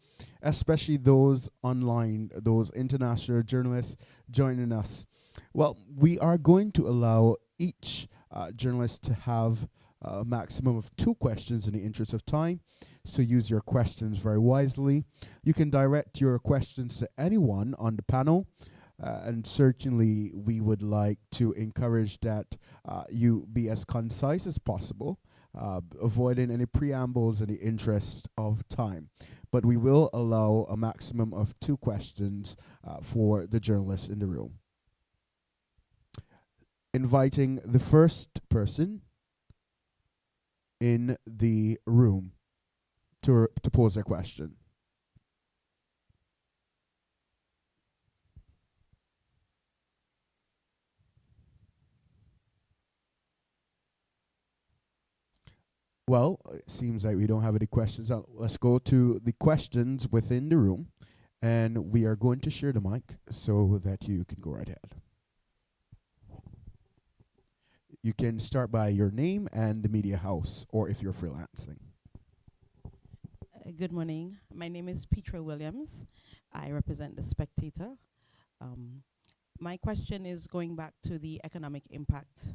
especially those online, those international journalists joining us. Well, we are going to allow each journalist to have a maximum of 2 questions in the interest of time, so use your questions very wisely. You can direct your questions to anyone on the panel, and certainly we would like to encourage that you be as concise as possible, avoiding any preambles in the interest of time. But we will allow a maximum of 2 questions for the journalists in the room. Inviting the first person in the room to pose a question. Well, it seems like we don't have any questions. Let's go to the questions within the room, and we are going to share the mic so that you can go right ahead. You can start by your name and the media house, or if you're freelancing. Good morning. My name is Qtrly. I represent The Spectator. My question is going back to the economic impact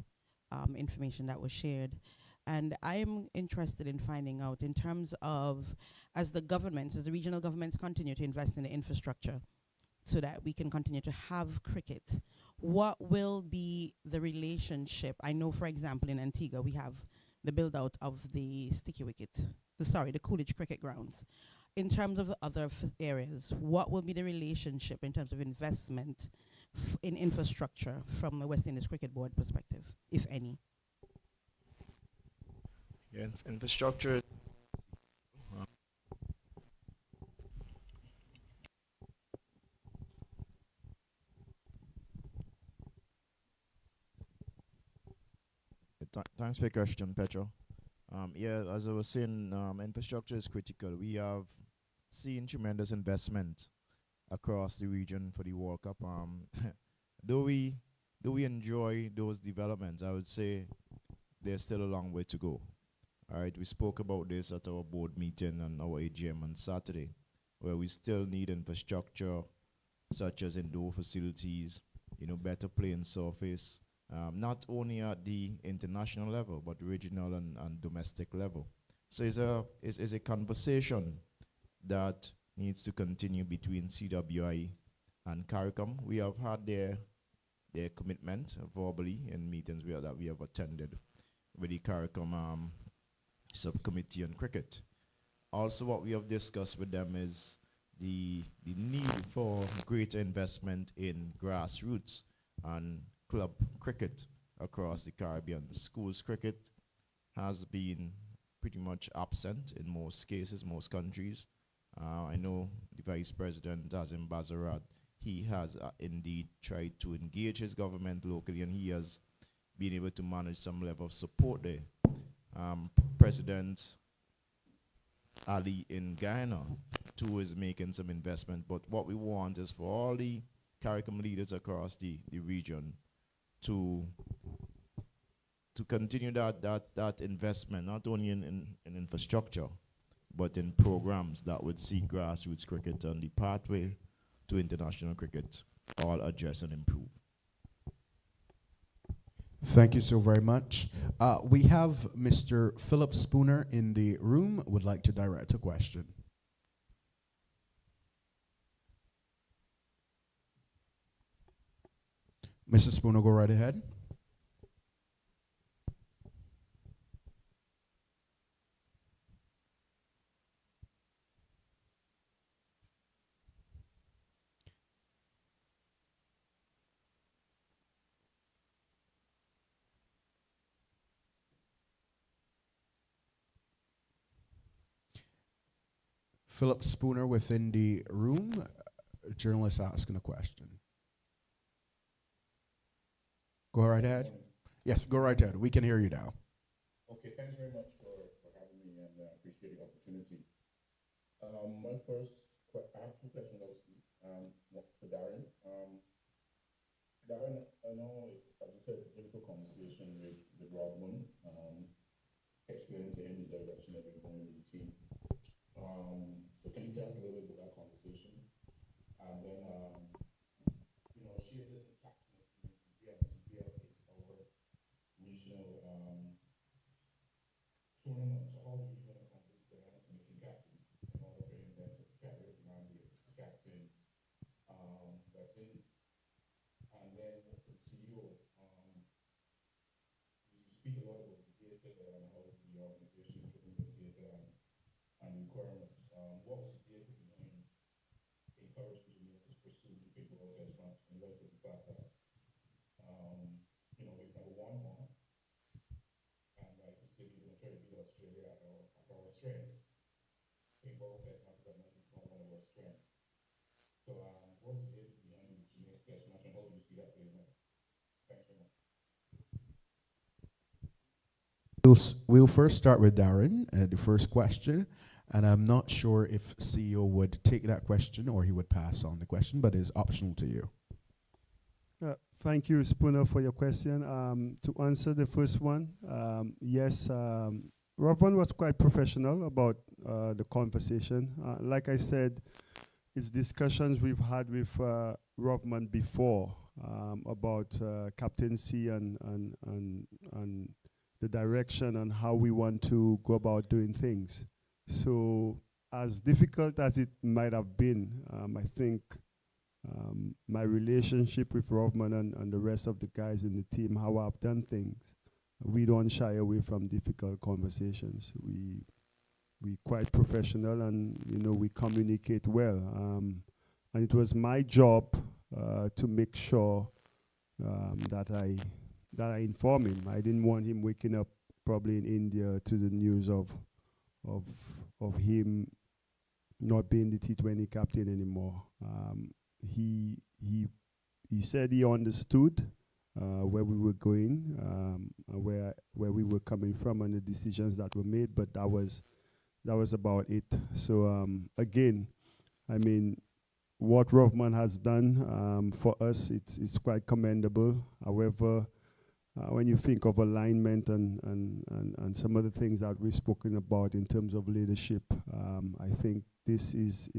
information that was shared. And I am interested in finding out, in terms of, as the regional governments continue to invest in the infrastructure so that we can continue to have cricket, what will be the relationship? I know, for example, in Antigua, we have the build-out of the the Coolidge cricket grounds. In terms of other areas, what will be the relationship in terms of investment in infrastructure from the West Indies Cricket Board perspective, if any? Yeah, infrastructure. Thanks for your question, Petro. Yeah, as I was saying, infrastructure is critical. We have seen tremendous investment across the region for the World Cup. Though we enjoy those developments, I would say there's still a long way to go. All right, we spoke about this at our board meeting and our AGM on Saturday, where we still need infrastructure such as indoor facilities, better playing surface, not only at the international level, but regional and domestic level. So it's a conversation that needs to continue between CWI and CARICOM. We have had their commitment verbally in meetings that we have attended with the CARICOM subcommittee on cricket. Also, what we have discussed with them is the need for greater investment in grassroots and club cricket across the Caribbean. Schools cricket has been pretty much absent in most cases, most countries. I know the Vice President, Azim Bazarat, he has indeed tried to engage his government locally, and he has been able to manage some level of support there. President Ali in Guyana, too, is making some investment. But what we want is for all the CARICOM leaders across the region to continue that investment, not only in infrastructure, but in programs that would see grassroots cricket on the pathway to international cricket all address and improve. Thank you so very much. We have Mr. Philip Spooner in the room, would like to direct a question. Mr. Spooner, go right ahead. Philip Spooner within the room, a journalist asking a question. Go right ahead. Yes, go right ahead. We can hear you now. Okay, thanks very much for having me, and appreciate the opportunity. My first, I have two questions, obviously, for Darren. Darren, I know it's, as you said, it's a difficult conversation with Rovman, explaining to him the direction that we're going with the team. So can you tell us a little bit about that conversation? And then, share this captain CBL is our regional tournament. So how do you want to complete the making captain in order for him then to carry the mandate as captain? That's it. And then for the CEO, you speak a lot about the data and how the organization is looking at data and requirements. What was the data behind encouraging you to pursue the big world test match in light of the fact that, we've number one, and like you said, you're going to try to beat Australia at our strength. Big world test matches are not one of our strengths. So, what was the data behind the Jamaica test match, and how do you see that playing out? Thanks very much. We'll first start with Darren, the first question, and I'm not sure if CEO would take that question or he would pass on the question, but it's optional to you. Thank you, Spooner, for your question. To answer the first one, yes, Rovman was quite professional about the conversation. Like I said, it's discussions we've had with Rovman before about captaincy and the direction and how we want to go about doing things. So as difficult as it might have been, I think my relationship with Rovman and the rest of the guys in the team, how I've done things, we don't shy away from difficult conversations. We quite professional, and we communicate well. And it was my job to make sure that I inform him. I didn't want him waking up probably in India to the news of him not being the T20 captain anymore. He said he understood where we were going, where we were coming from, and the decisions that were made. But that was about it. So again, I mean, what Rovman has done for us, it's quite commendable. However, when you think of alignment and some of the things that we've spoken about in terms of leadership, I think this is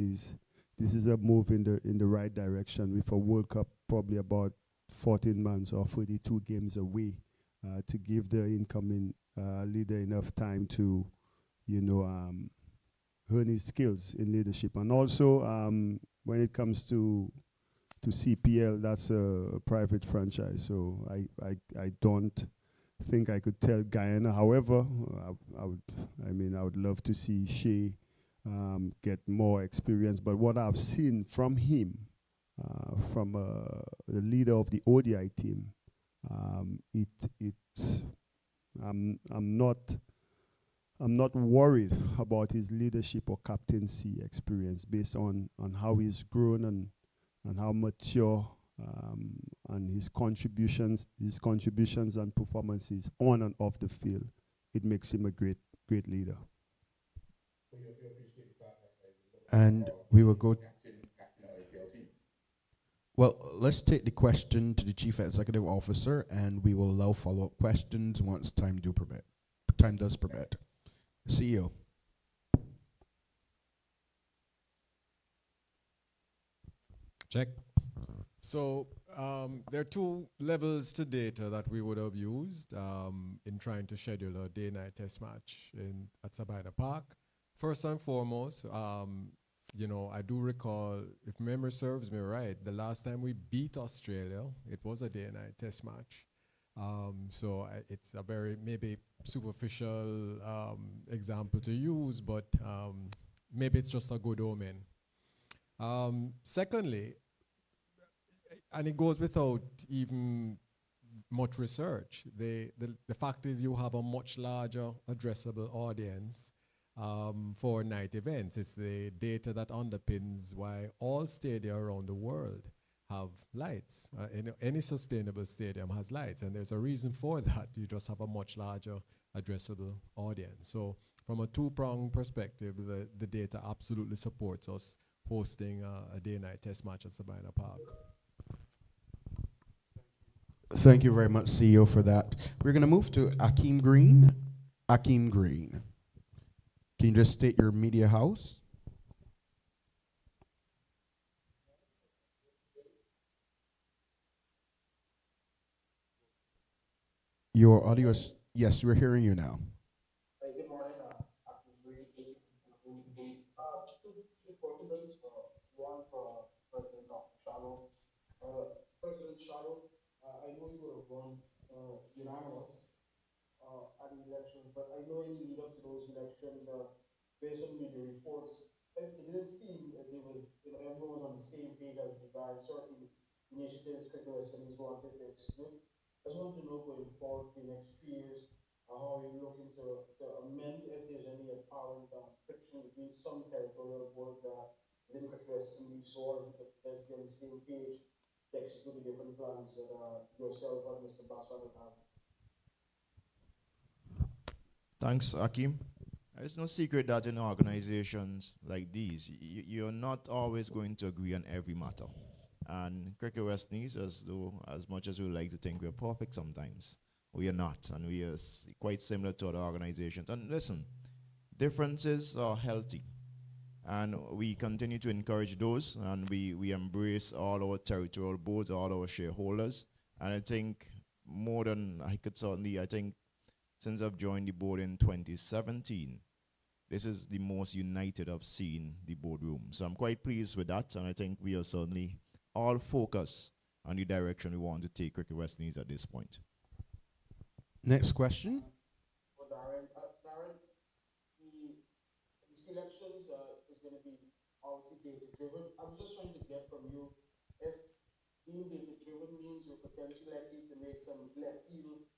a move in the right direction, with a World Cup probably about 14 months or 42 games away, to give the incoming leader enough time to, hone his skills in leadership. And also, when it comes to CPL, that's a private franchise, so I don't think I could tell Guyana. However, I would love to see Shea get more experience. But what I've seen from him, from the leader of the ODI team, I'm not worried about his leadership or captaincy experience, based on how he's grown and how mature, and his contributions and performances on and off the field. It makes him a great leader. And we will go. Well, let's take the question to the Chief Executive Officer, and we will allow follow-up questions once time does permit. CEO. Check. So there are two levels to data that we would have used in trying to schedule a day-night test match at Sabina Park. First and foremost, I do recall, if memory serves me right, the last time we beat Australia, it was a day-night test match. So it's a very maybe superficial example to use, but maybe it's just a good omen. Secondly, and it goes without even much research, the fact is you have a much larger addressable audience for night events. It's the data that underpins why all stadia around the world have lights. Any sustainable stadium has lights, and there's a reason for that. You just have a much larger addressable audience. So from a two-pronged perspective, the data absolutely supports us hosting a day-night test match at Sabina Park. Thank you very much, CEO, for that. We're going to move to Akeem Green. Akeem Green. Can you just state your media house? Your audio is, yes, we're hearing you now. Good morning. Two questions. One for President Dr. Shallow. President Shallow, I know you would have won unanimous at the elections, but I know in the lead up to those elections, based on media reports, it didn't seem that there was, everyone was on the same page as regards certain initiatives cricketers wanted to execute. I just want to know, going forward for the next 3 years, how are you looking to amend, if there's any apparent friction between some territorial boards within cricketers, so all of the cricketers be on the same page to execute the different plans that yourself and Mr. Brathwaite have. Thanks, Akeem. It's no secret that in organizations like these, you're not always going to agree on every matter. And Cricket West Indies, as much as we like to think we're perfect sometimes, we are not. And we are quite similar to other organizations. And listen, differences are healthy. And we continue to encourage those, and we embrace all our territorial boards, all our shareholders. And I think more than I could certainly, I think since I've joined the board in 2017, this is the most united I've seen the boardroom. So I'm quite pleased with that, and I think we are certainly all focused on the direction we want to take Cricket West Indies at this point. Next question. Well, Darren, the selections is going to be obviously data-driven. I'm just trying to get from you if being data-driven means you're potentially likely to make some left field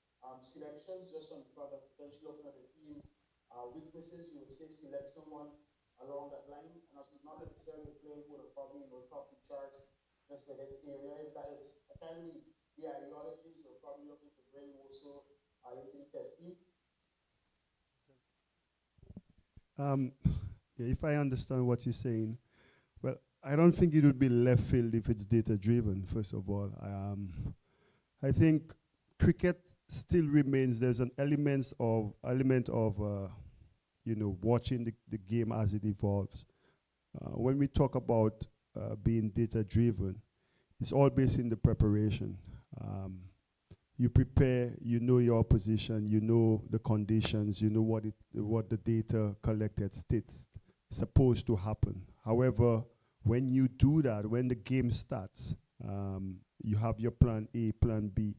selections, just on the fact of potentially looking at the team's weaknesses, you would say select someone along that line, and also not necessarily playing for the probably top the charts just for that area. If that is kind of the ideology, so probably looking to bring also into the test team. If I understand what you're saying, well, I don't think it would be left field if it's data driven. First of all, I think cricket still remains, there's an element of watching the game as it evolves. When we talk about being data driven, it's all based in the preparation. You prepare, you know your opposition, you know the conditions, you know what the data collected states supposed to happen. However, when you do that, when the game starts, you have your plan A, plan B.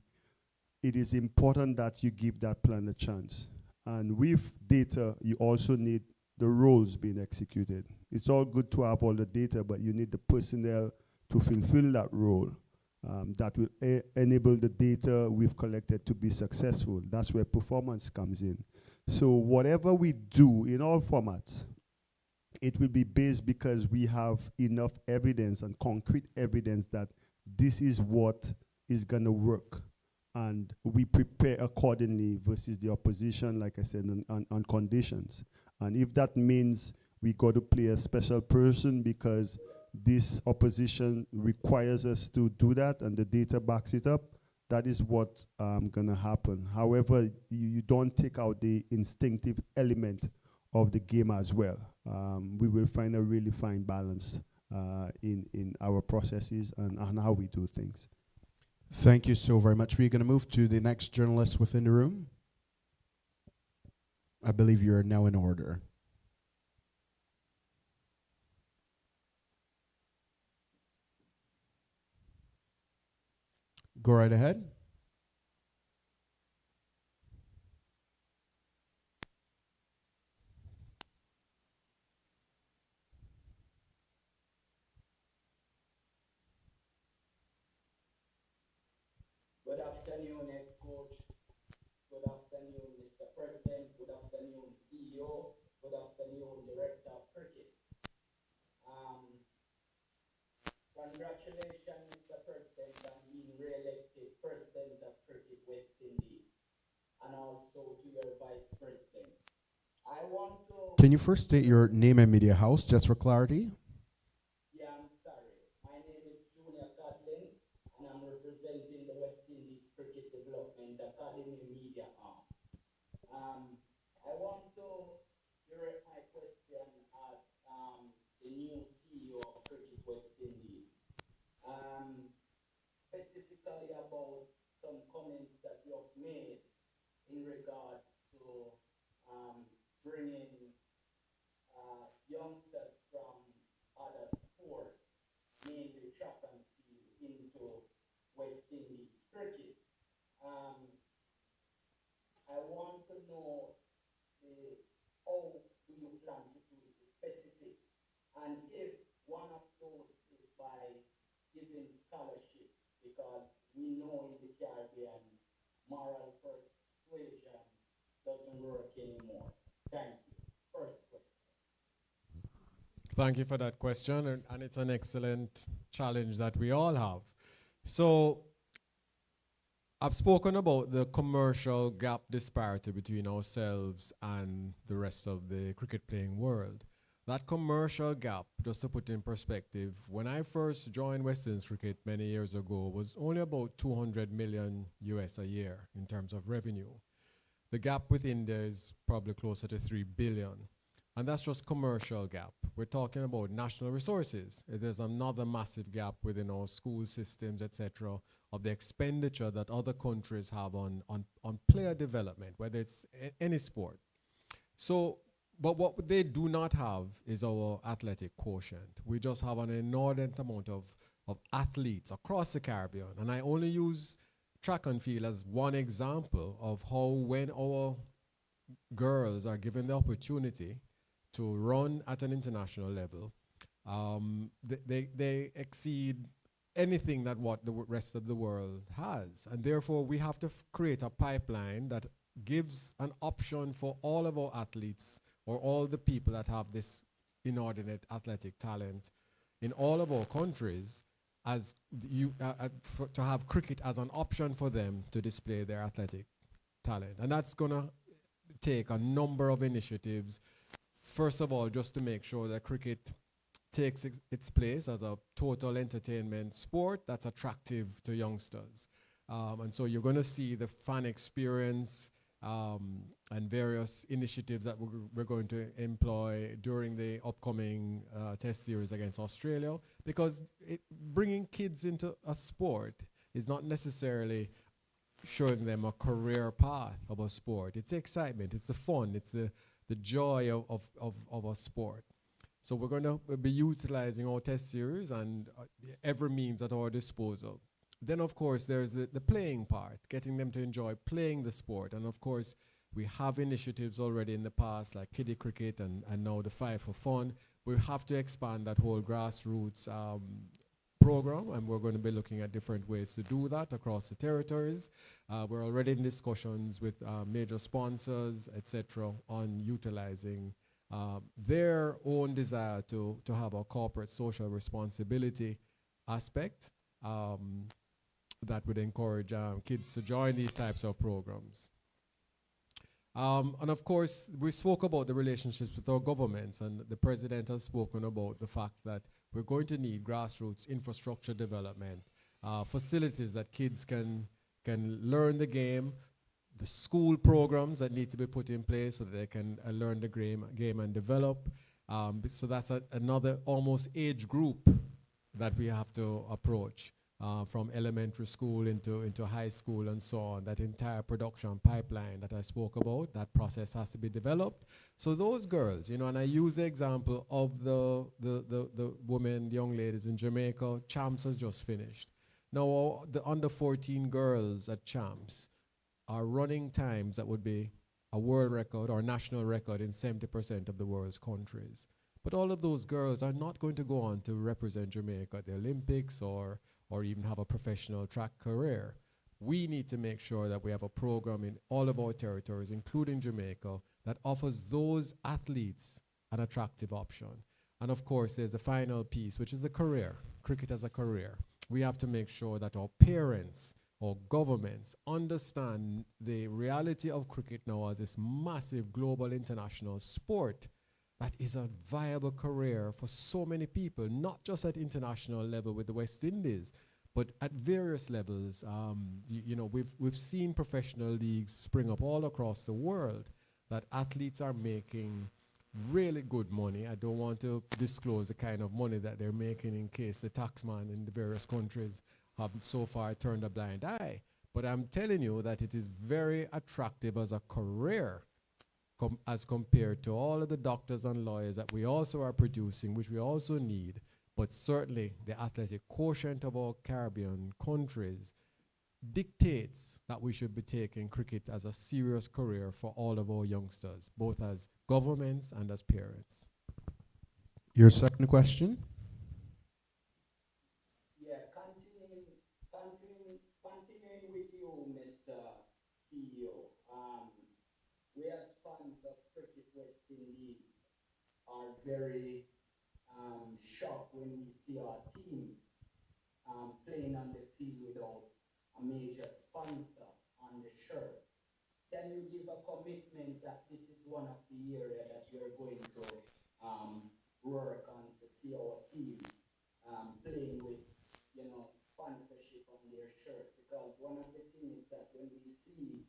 It is important that you give that plan a chance. And with data, you also need the roles being executed. It's all good to have all the data, but you need the personnel to fulfill that role. That will enable the data we've collected to be successful. That's where performance comes in. So whatever we do in all formats, it will be based because we have enough evidence and concrete evidence that this is what is going to work. And we prepare accordingly versus the opposition, like I said, on conditions. And if that means we got to play a special person because this opposition requires us to do that and the data backs it up, that is what's going to happen. However, you don't take out the instinctive element of the game as well. We will find a really fine balance in our processes and how we do things. Thank you so very much. We're going to move to the next journalist within the room. I believe you're now in order. Go right ahead. Good afternoon, head coach. Good afternoon, Mr. President. Good afternoon, CEO. Good afternoon, Director of Cricket. Congratulations, Mr. President, on being re-elected President of Cricket West Indies, and also to your Vice President. I want to... Can you first state your name and media house, just for clarity? Yeah, I'm sorry. My name is Qtrly, and I'm representing the West Indies Cricket Development Academy Media Arm. I want to direct my question at the new CEO of Cricket West Indies. Specifically about some comments that you have made in regards to bringing youngsters from other sports, mainly track and field, into West Indies cricket. I want to know how do you plan to do it, the specifics, and if one of those is by giving scholarship, because we know in the Caribbean moral persuasion doesn't work anymore. Thank you. First question. Thank you for that question, and it's an excellent challenge that we all have. So I've spoken about the commercial gap disparity between ourselves and the rest of the cricket playing world. That commercial gap, just to put in perspective, when I first joined West Indies Cricket many years ago, was only about 200 million US a year in terms of revenue. The gap with India is probably closer to 3 billion. And that's just commercial gap. We're talking about national resources. There's another massive gap within our school systems, etc., of the expenditure that other countries have on player development, whether it's any sport. So, but what they do not have is our athletic quotient. We just have an inordinate amount of athletes across the Caribbean. And I only use track and field as one example of how when our girls are given the opportunity to run at an international level, they exceed anything that what the rest of the world has. And therefore, we have to create a pipeline that gives an option for all of our athletes or all the people that have this inordinate athletic talent in all of our countries as to have cricket as an option for them to display their athletic talent. And that's going to take a number of initiatives. First of all, just to make sure that cricket takes its place as a total entertainment sport that's attractive to youngsters. And so you're going to see the fan experience and various initiatives that we're going to employ during the upcoming test series against Australia, because bringing kids into a sport is not necessarily showing them a career path of a sport. It's the excitement, it's the fun, it's the joy of a sport. So we're going to be utilizing our test series and every means at our disposal. Then, of course, there's the playing part, getting them to enjoy playing the sport. And, of course, we have initiatives already in the past, like kiddie cricket and now the Five for Fun. We have to expand that whole grassroots program, and we're going to be looking at different ways to do that across the territories. We're already in discussions with major sponsors, etc., on utilizing their own desire to have a corporate social responsibility aspect that would encourage kids to join these types of programs. And of course, we spoke about the relationships with our governments, and the president has spoken about the fact that we're going to need grassroots infrastructure development, facilities that kids can learn the game, the school programs that need to be put in place so that they can learn the game and develop. So that's another almost age group that we have to approach. From elementary school into high school and so on, that entire production pipeline that I spoke about, that process has to be developed. So those girls, and I use the example of the women, young ladies in Jamaica. Champs has just finished. Now, the under 14 girls at Champs are running times that would be a world record or national record in 70% of the world's countries. But all of those girls are not going to go on to represent Jamaica at the Olympics or even have a professional track career. We need to make sure that we have a program in all of our territories, including Jamaica, that offers those athletes an attractive option. And of course, there's a final piece, which is the career, cricket as a career. We have to make sure that our parents or governments understand the reality of cricket now as this massive global international sport that is a viable career for so many people, not just at international level with the West Indies, but at various levels. We've seen professional leagues spring up all across the world that athletes are making really good money. I don't want to disclose the kind of money that they're making in case the taxman in the various countries have so far turned a blind eye. But I'm telling you that it is very attractive as a career as compared to all of the doctors and lawyers that we also are producing, which we also need. But certainly the athletic quotient of our Caribbean countries dictates that we should be taking cricket as a serious career for all of our youngsters, both as governments and as parents. Your second question? Yeah, continuing with you, Mr. CEO. We as fans of Cricket West Indies are very shocked when we see our team playing on the field without a major sponsor on the shirt. Can you give a commitment that this is one of the areas that you're going to work on to see our team playing with, sponsorship on their shirt? Because one of the things that when we see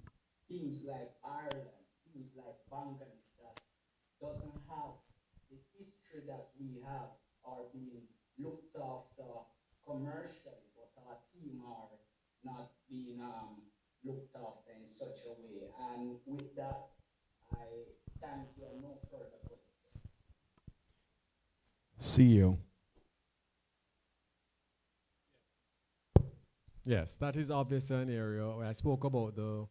teams like Ireland, teams like Bangladesh that doesn't have the history that we have are being looked after commercially, but our team are not being looked after in such a way. And with that, I thank you and no further questions. CEO. Yes, that is obviously an area where I spoke about the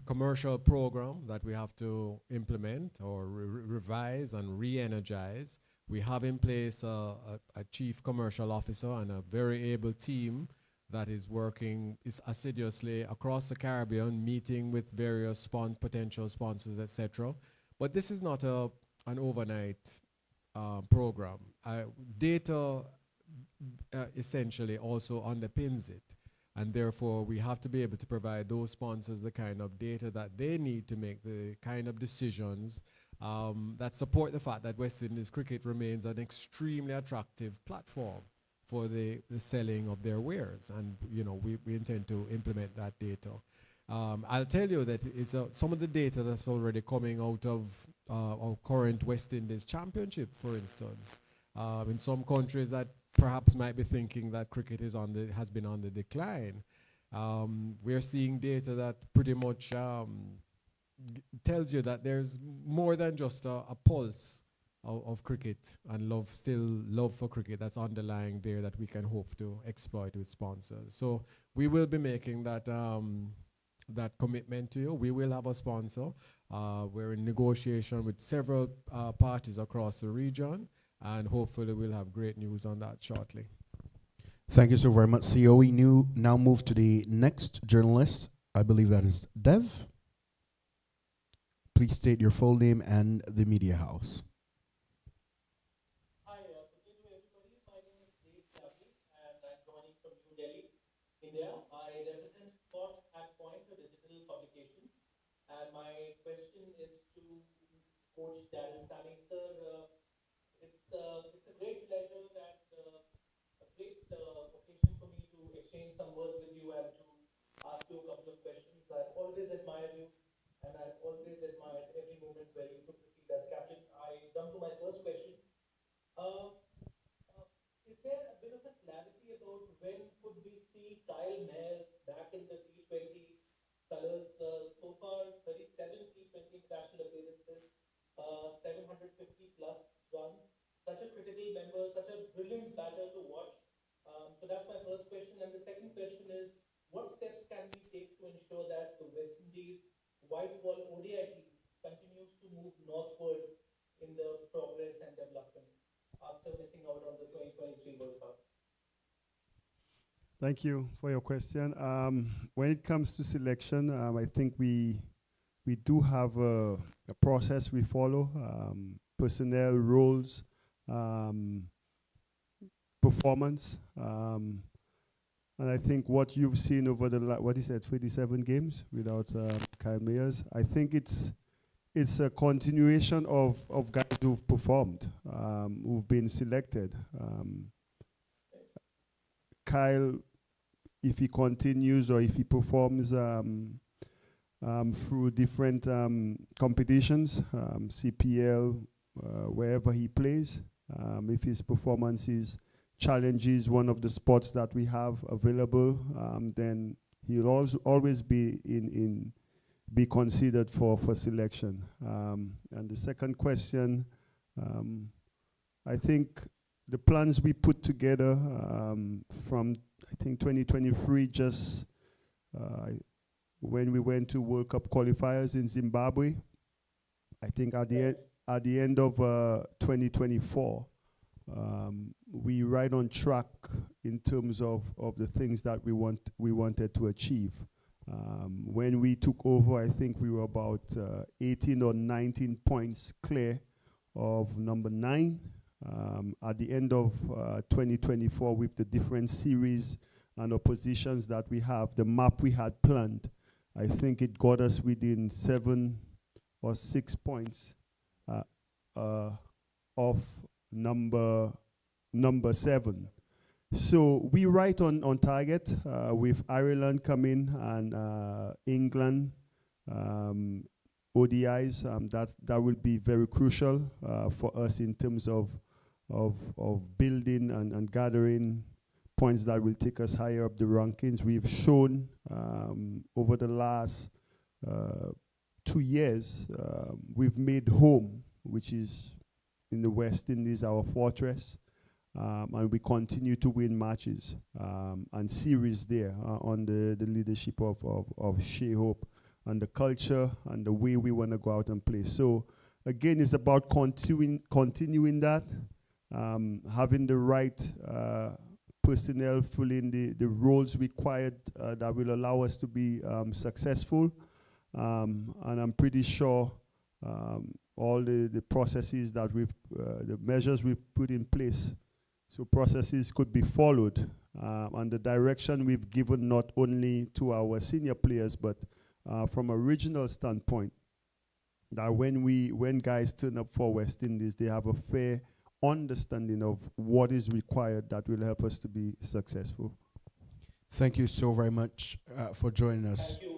commercial program that we have to implement or revise and re-energize. We have in place a chief commercial officer and a very able team that is working assiduously across the Caribbean, meeting with various potential sponsors, etc. But this is not an overnight program. Data essentially also underpins it. And therefore, we have to be able to provide those sponsors the kind of data that they need to make the kind of decisions that support the fact that West Indies cricket remains an extremely attractive platform for the selling of their wares. And, you know, we intend to implement that data. I'll tell you that it's some of the data that's already coming out of our current West Indies Championship, for instance. In some countries that perhaps might be thinking that cricket has been on the decline, we're seeing data that pretty much tells you that there's more than just a pulse of cricket and love for cricket that's underlying there that we can hope to exploit with sponsors. So we will be making that commitment to you. We will have a sponsor. We're in negotiation with several parties across the region, and hopefully we'll have great news on that shortly. Thank you so very much, CEO. We now move to the next journalist. I believe that is Dev. Please state your full name and the media house. Hi, good evening everybody. My name is Dev, and I'm joining from New Delhi, India. I represent Point, a digital publication, and my question is to Coach Darren Sammy. Sir, it's a great pleasure and a great occasion for me to exchange some words with you and to ask you a couple of questions. I've always admired you, and I've always admired every moment where you took the field as captain. I jump to my first question. Is there a bit of a clarity about when could we see Kyle Mayers back in the T20 colors? So far, 37 T20 international appearances, 750 plus runs. Such a critical member, such a brilliant batter to watch. So that's my first question. And the second question is, what steps can we take to ensure that the West Indies white ball ODI team continues to move northward in the progress and development after missing out on the 2023 World Cup? Thank you for your question. When it comes to selection, I think we do have a process we follow, personnel, roles, performance, and I think what you've seen over the 37 games without Kyle Mayers, I think it's a continuation of guys who've performed, who've been selected. Kyle, if he continues or if he performs through different competitions, CPL, wherever he plays, if his performances challenges one of the spots that we have available, then he'll always be be considered for selection. And the second question, I think the plans we put together from I think 2023, just when we went to World Cup qualifiers in Zimbabwe, I think at the end of 2024, we right on track in terms of the things that we wanted to achieve. When we took over, I think we were about 18 or 19 points clear of number 9. At the end of 2024, with the different series and oppositions that we have, the map we had planned, I think it got us within 7 or 6 points of number 7. So we right on target with Ireland coming and England ODIs. That will be very crucial for us in terms of building and gathering points that will take us higher up the rankings. We've shown over the last 2 years we've made home, which is in the West Indies, our fortress. And we continue to win matches and series there under the leadership of Shea Hope and the culture and the way we want to go out and play. So again, it's about continuing that, having the right personnel filling the roles required that will allow us to be successful. And I'm pretty sure all the processes that the measures we've put in place, so processes could be followed, and the direction we've given not only to our senior players, but from a regional standpoint, that when guys turn up for West Indies, they have a fair, understanding of what is required that will help us to be successful. Thank you so very much for joining us. Thank you.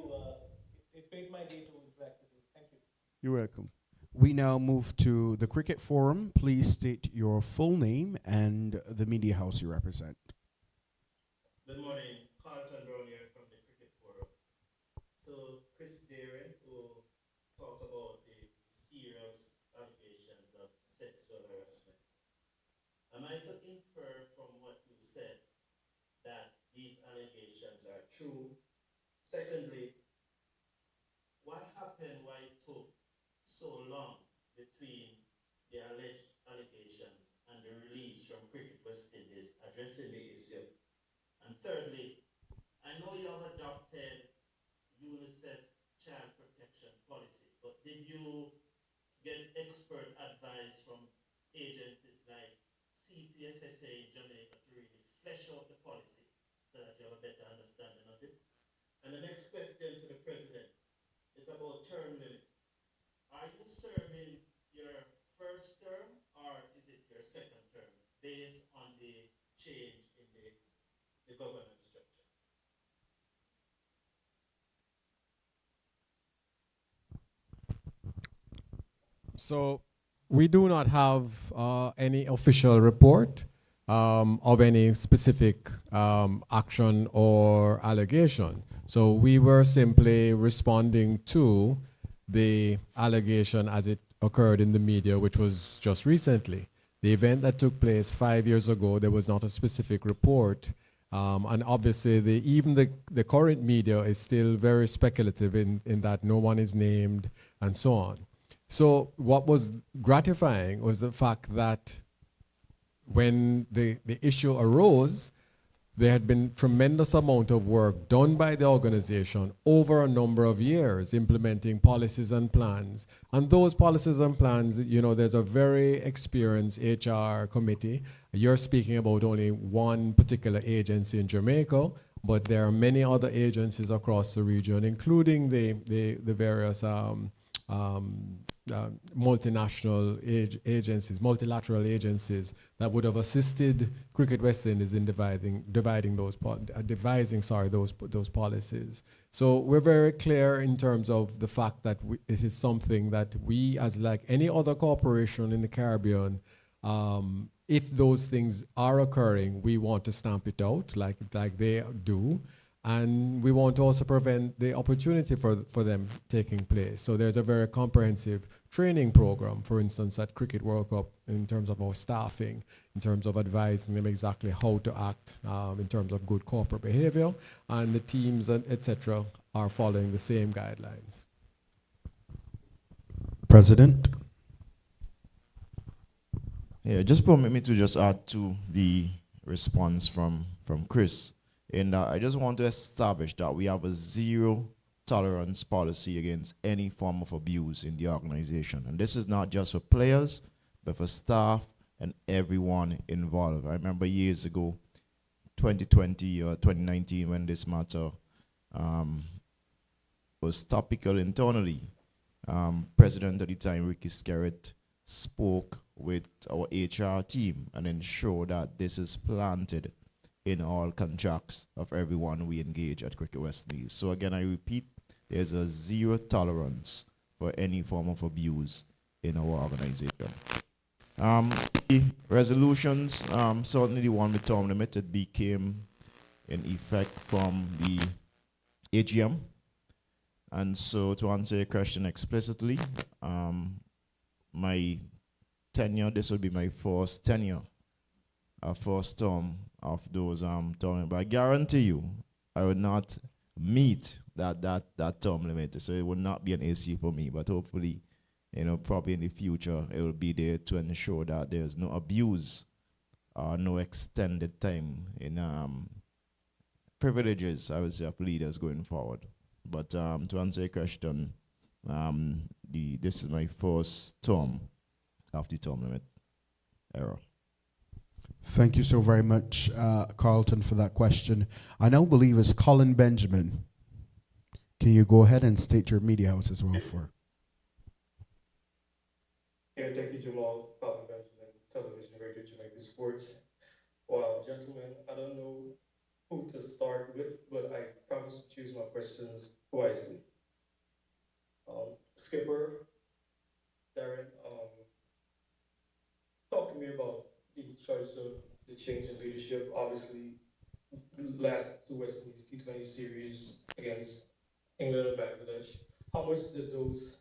It made my day to interact with you. Thank you. You're welcome. We now move to the Cricket Forum. Please state your full name and the media house you represent. Good morning, Carlton Brown here from the Cricket Forum. So Chris Darren will talk about the serious allegations of sexual harassment. Am I to infer from what you said that these allegations are true? Secondly, what happened, why it took so long between the alleged allegations and the release from Cricket West Indies addressing the issue? And thirdly, I know you have adopted UNICEF child protection policy, but did you get expert advice from agencies like CPFSA in Jamaica to really flesh out the policy so that you have a better understanding of it? And the next question to the President is about term limit. Are you serving your first term or is it your second term based on the change in the governance structure? So we do not have any official report of any specific action or allegation. So we were simply responding to the allegation as it occurred in the media, which was just recently. The event that took place 5 years ago, there was not a specific report. And obviously, even the current media is still very speculative in that no one is named and so on. So what was gratifying was the fact that when the issue arose, there had been tremendous amount of work done by the organization over a number of years implementing policies and plans. And those policies and plans, you know, there's a very experienced HR committee. You're speaking about only one particular agency in Jamaica, but there are many other agencies across the region, including the various multinational agencies, multilateral agencies that would have assisted Cricket West Indies in devising those policies. So we're very clear in terms of the fact that this is something that we, as like any other corporation in the Caribbean, if those things are occurring, we want to stamp it out like they do. And we want to also prevent the opportunity for them taking place. So there's a very comprehensive training program, for instance, at Cricket World Cup in terms of our staffing, in terms of advising them exactly how to act in terms of good corporate behavior. And the teams, etc., are following the same guidelines. President? Yeah, just permit me to just add to the response from Chris. And I just want to establish that we have a zero tolerance policy against any form of abuse in the organization. And this is not just for players, but for staff and everyone involved. I remember years ago, 2020 or 2019, when this matter was topical internally. President at the time, Ricky Skerritt, spoke with our HR team and ensured that this is planted in all contracts of everyone we engage at Cricket West Indies. So again, I repeat, there's a zero tolerance for any form of abuse in our organization. The resolutions, certainly the one with term limit, it became in effect from the AGM. And so to answer your question explicitly, my tenure, this will be my first tenure, first term of those term, but I guarantee you, I will not meet that term limit. So it will not be an issue for me. But hopefully, you know, probably in the future, it will be there to ensure that there's no abuse or no extended time in privileges, I would say, of leaders going forward. But to answer your question, this is my first term of the term limit era. Thank you so very much, Carlton, for that question. I now believe it's Colin Benjamin. Can you go ahead and state your media house as well for? Yeah, thank you, Jamal. Colin Benjamin, television, who to start with, but I promise to choose my questions wisely. Skipper, Darren, talk to me about the choice of the change in leadership. Obviously, last two West Indies T20 series against England and Bangladesh. How much did those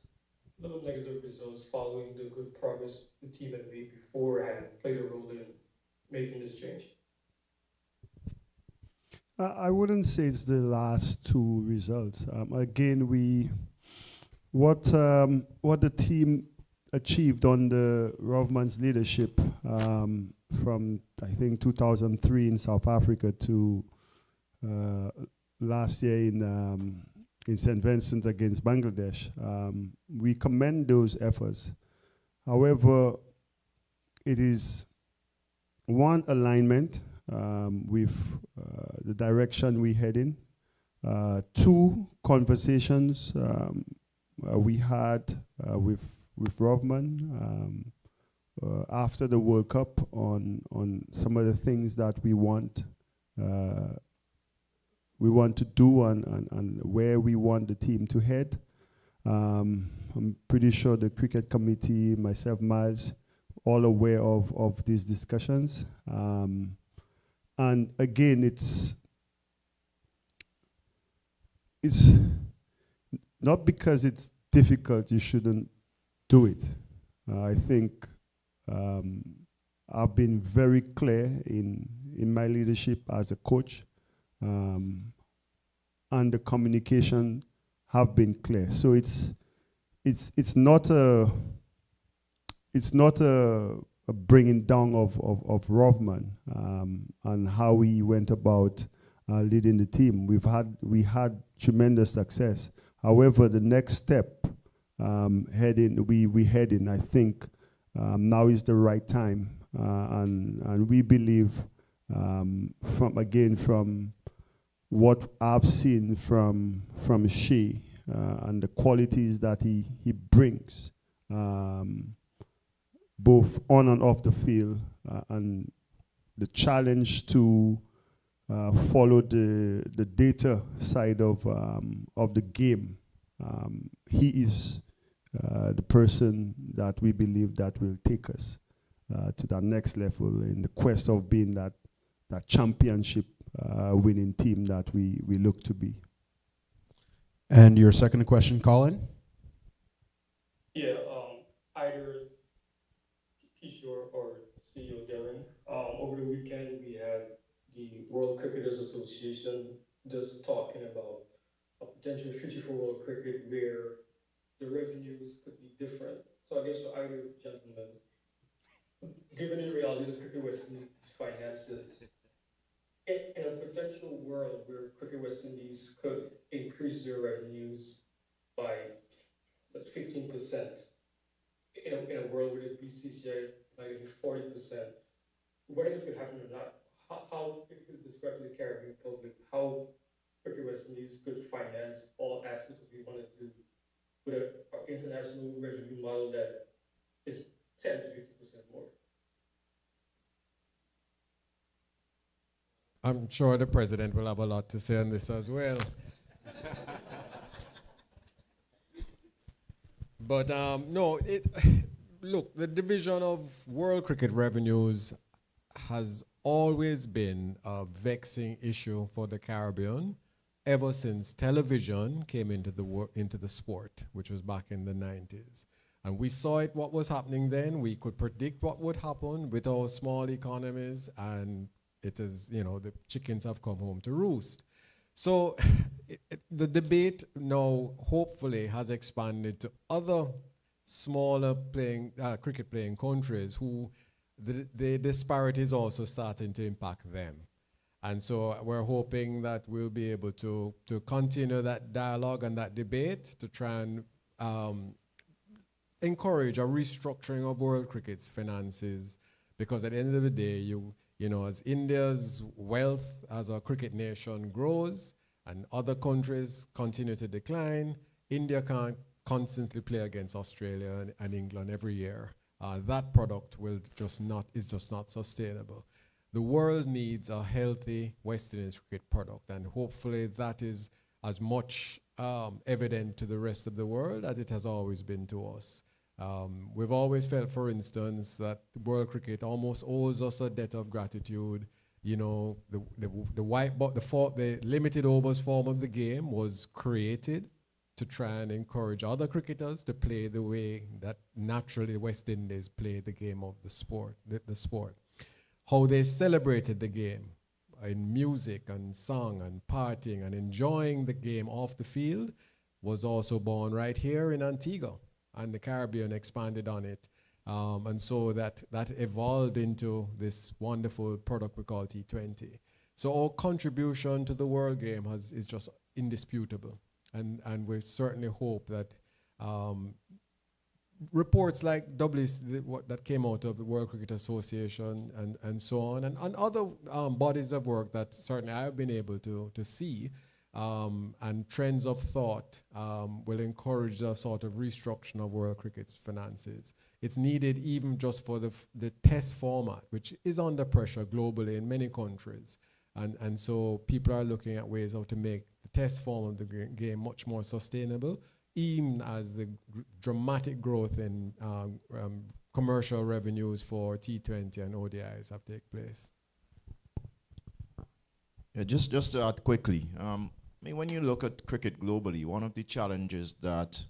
little negative results following the good progress the team had made beforehand played a role in making this change? I wouldn't say it's the last two results. Again, what the team achieved under Rovman's leadership from I think 2003 in South Africa to last year in St. Vincent against Bangladesh. We commend those efforts. However, it is one, alignment with the direction we head in. Two, conversations we had with Rovman after the World Cup on some of the things that we want to do and where we want the team to head. I'm pretty sure the cricket committee, myself, Miles, all aware of these discussions. And again, it's not because it's difficult you shouldn't do it. I think I've been very clear in my leadership as a coach, and the communication have been clear. So it's not a bringing down of Rovman and how he went about leading the team. We had tremendous success. However, the next step we head in, I think now is the right time, and we believe from what I've seen from Shea and the qualities that he brings, both on and off the field, and the challenge to follow the data side of the game. He is the person that we believe that will take us to that next level in the quest of being that championship winning team that we look to be. And your second question, Colin? Yeah, either Kishore or CEO Darren. Over the weekend, we had the World Cricketers Association just talking about a potential future for world cricket where the revenues could be different. So I guess for either gentleman, given the realities of Cricket West Indies finances, in a potential world where Cricket West Indies could increase their revenues by 15%, in a world where the BCCI might be 40%, whether this could happen or not, how if you could describe to the Caribbean public how Cricket West Indies could finance all aspects that we want to do with an international revenue model that is 10 to 50% more. I'm sure the president will have a lot to say on this as well. But no, look, the division of world cricket revenues has always been a vexing issue for the Caribbean ever since television came into the sport, which was back in the 90s. And we saw it, what was happening then. We could predict what would happen with our small economies, and it is, the chickens have come home to roost. So the debate now hopefully has expanded to other smaller cricket playing countries who the disparity is also starting to impact them. And so we're hoping that we'll be able to continue that dialogue and that debate to try and encourage a restructuring of world cricket's finances, because at the end of the day, as India's wealth as a cricket nation grows and other countries continue to decline, India can't constantly play against Australia and England every year. That product is just not sustainable. the world needs a healthy West Indies cricket product, and hopefully that is as much evident to the rest of the world as it has always been to us. We've always felt, for instance, that world cricket almost owes us a debt of gratitude. You know, the limited overs form of the game was created to try and encourage other cricketers to play the way that naturally West Indies play the game of the sport. How they celebrated the game in music and song and partying and enjoying the game off the field was also born right here in Antigua, and the Caribbean expanded on it. And so that evolved into this wonderful product we call T20. So our contribution to the world game is just indisputable. And we certainly hope that reports like that came out of the World Cricket Association and so on, and other bodies of work that certainly I have been able to see, and trends of thought will encourage a sort of restructuring of world cricket's finances. It's needed even just for the test format, which is under pressure globally in many countries. And so people are looking at ways how to make the test form of the game much more sustainable, even as the dramatic growth in commercial revenues for T20 and ODIs have taken place. Yeah, just to add quickly, I mean, when you look at cricket globally, one of the challenges that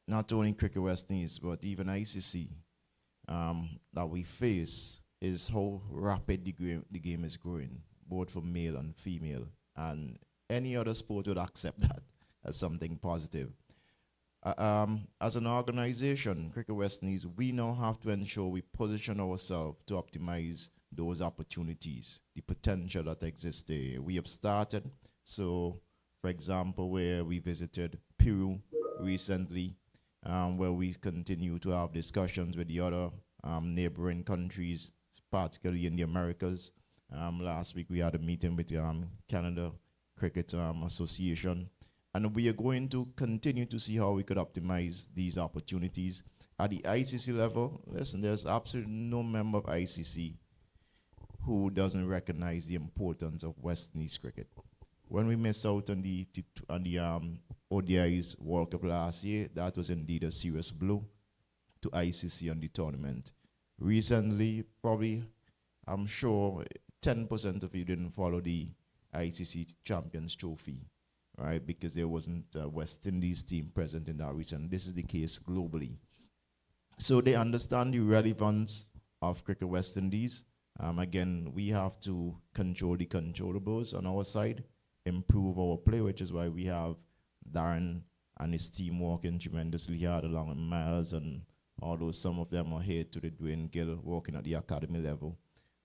not only Cricket West Indies, but even ICC that we face is how rapid the game is growing, both for male and female. And any other sport would accept that as something positive. As an organization, Cricket West Indies, we now have to ensure we position ourselves to optimize those opportunities, the potential that exists there. We have started. So, for example, where we visited Peru recently, where we continue to have discussions with the other neighboring countries, particularly in the Americas. Last week we had a meeting with the Canada Cricket Association, and we are going to continue to see how we could optimize these opportunities. At the ICC level, listen, there's absolutely no member of ICC who doesn't recognize the importance of West Indies cricket. When we missed out on the ODIs World Cup last year, that was indeed a serious blow to ICC and the tournament. Recently, probably, I'm sure 10% of you didn't follow the ICC Champions Trophy, right? Because there wasn't a West Indies team present in that region. This is the case globally. So they understand the relevance of Cricket West Indies. Again, we have to control the controllables on our side, improve our play, which is why we have Darren and his team working tremendously hard along with Miles, and although some of them are here to the Dwayne Gill working at the academy level.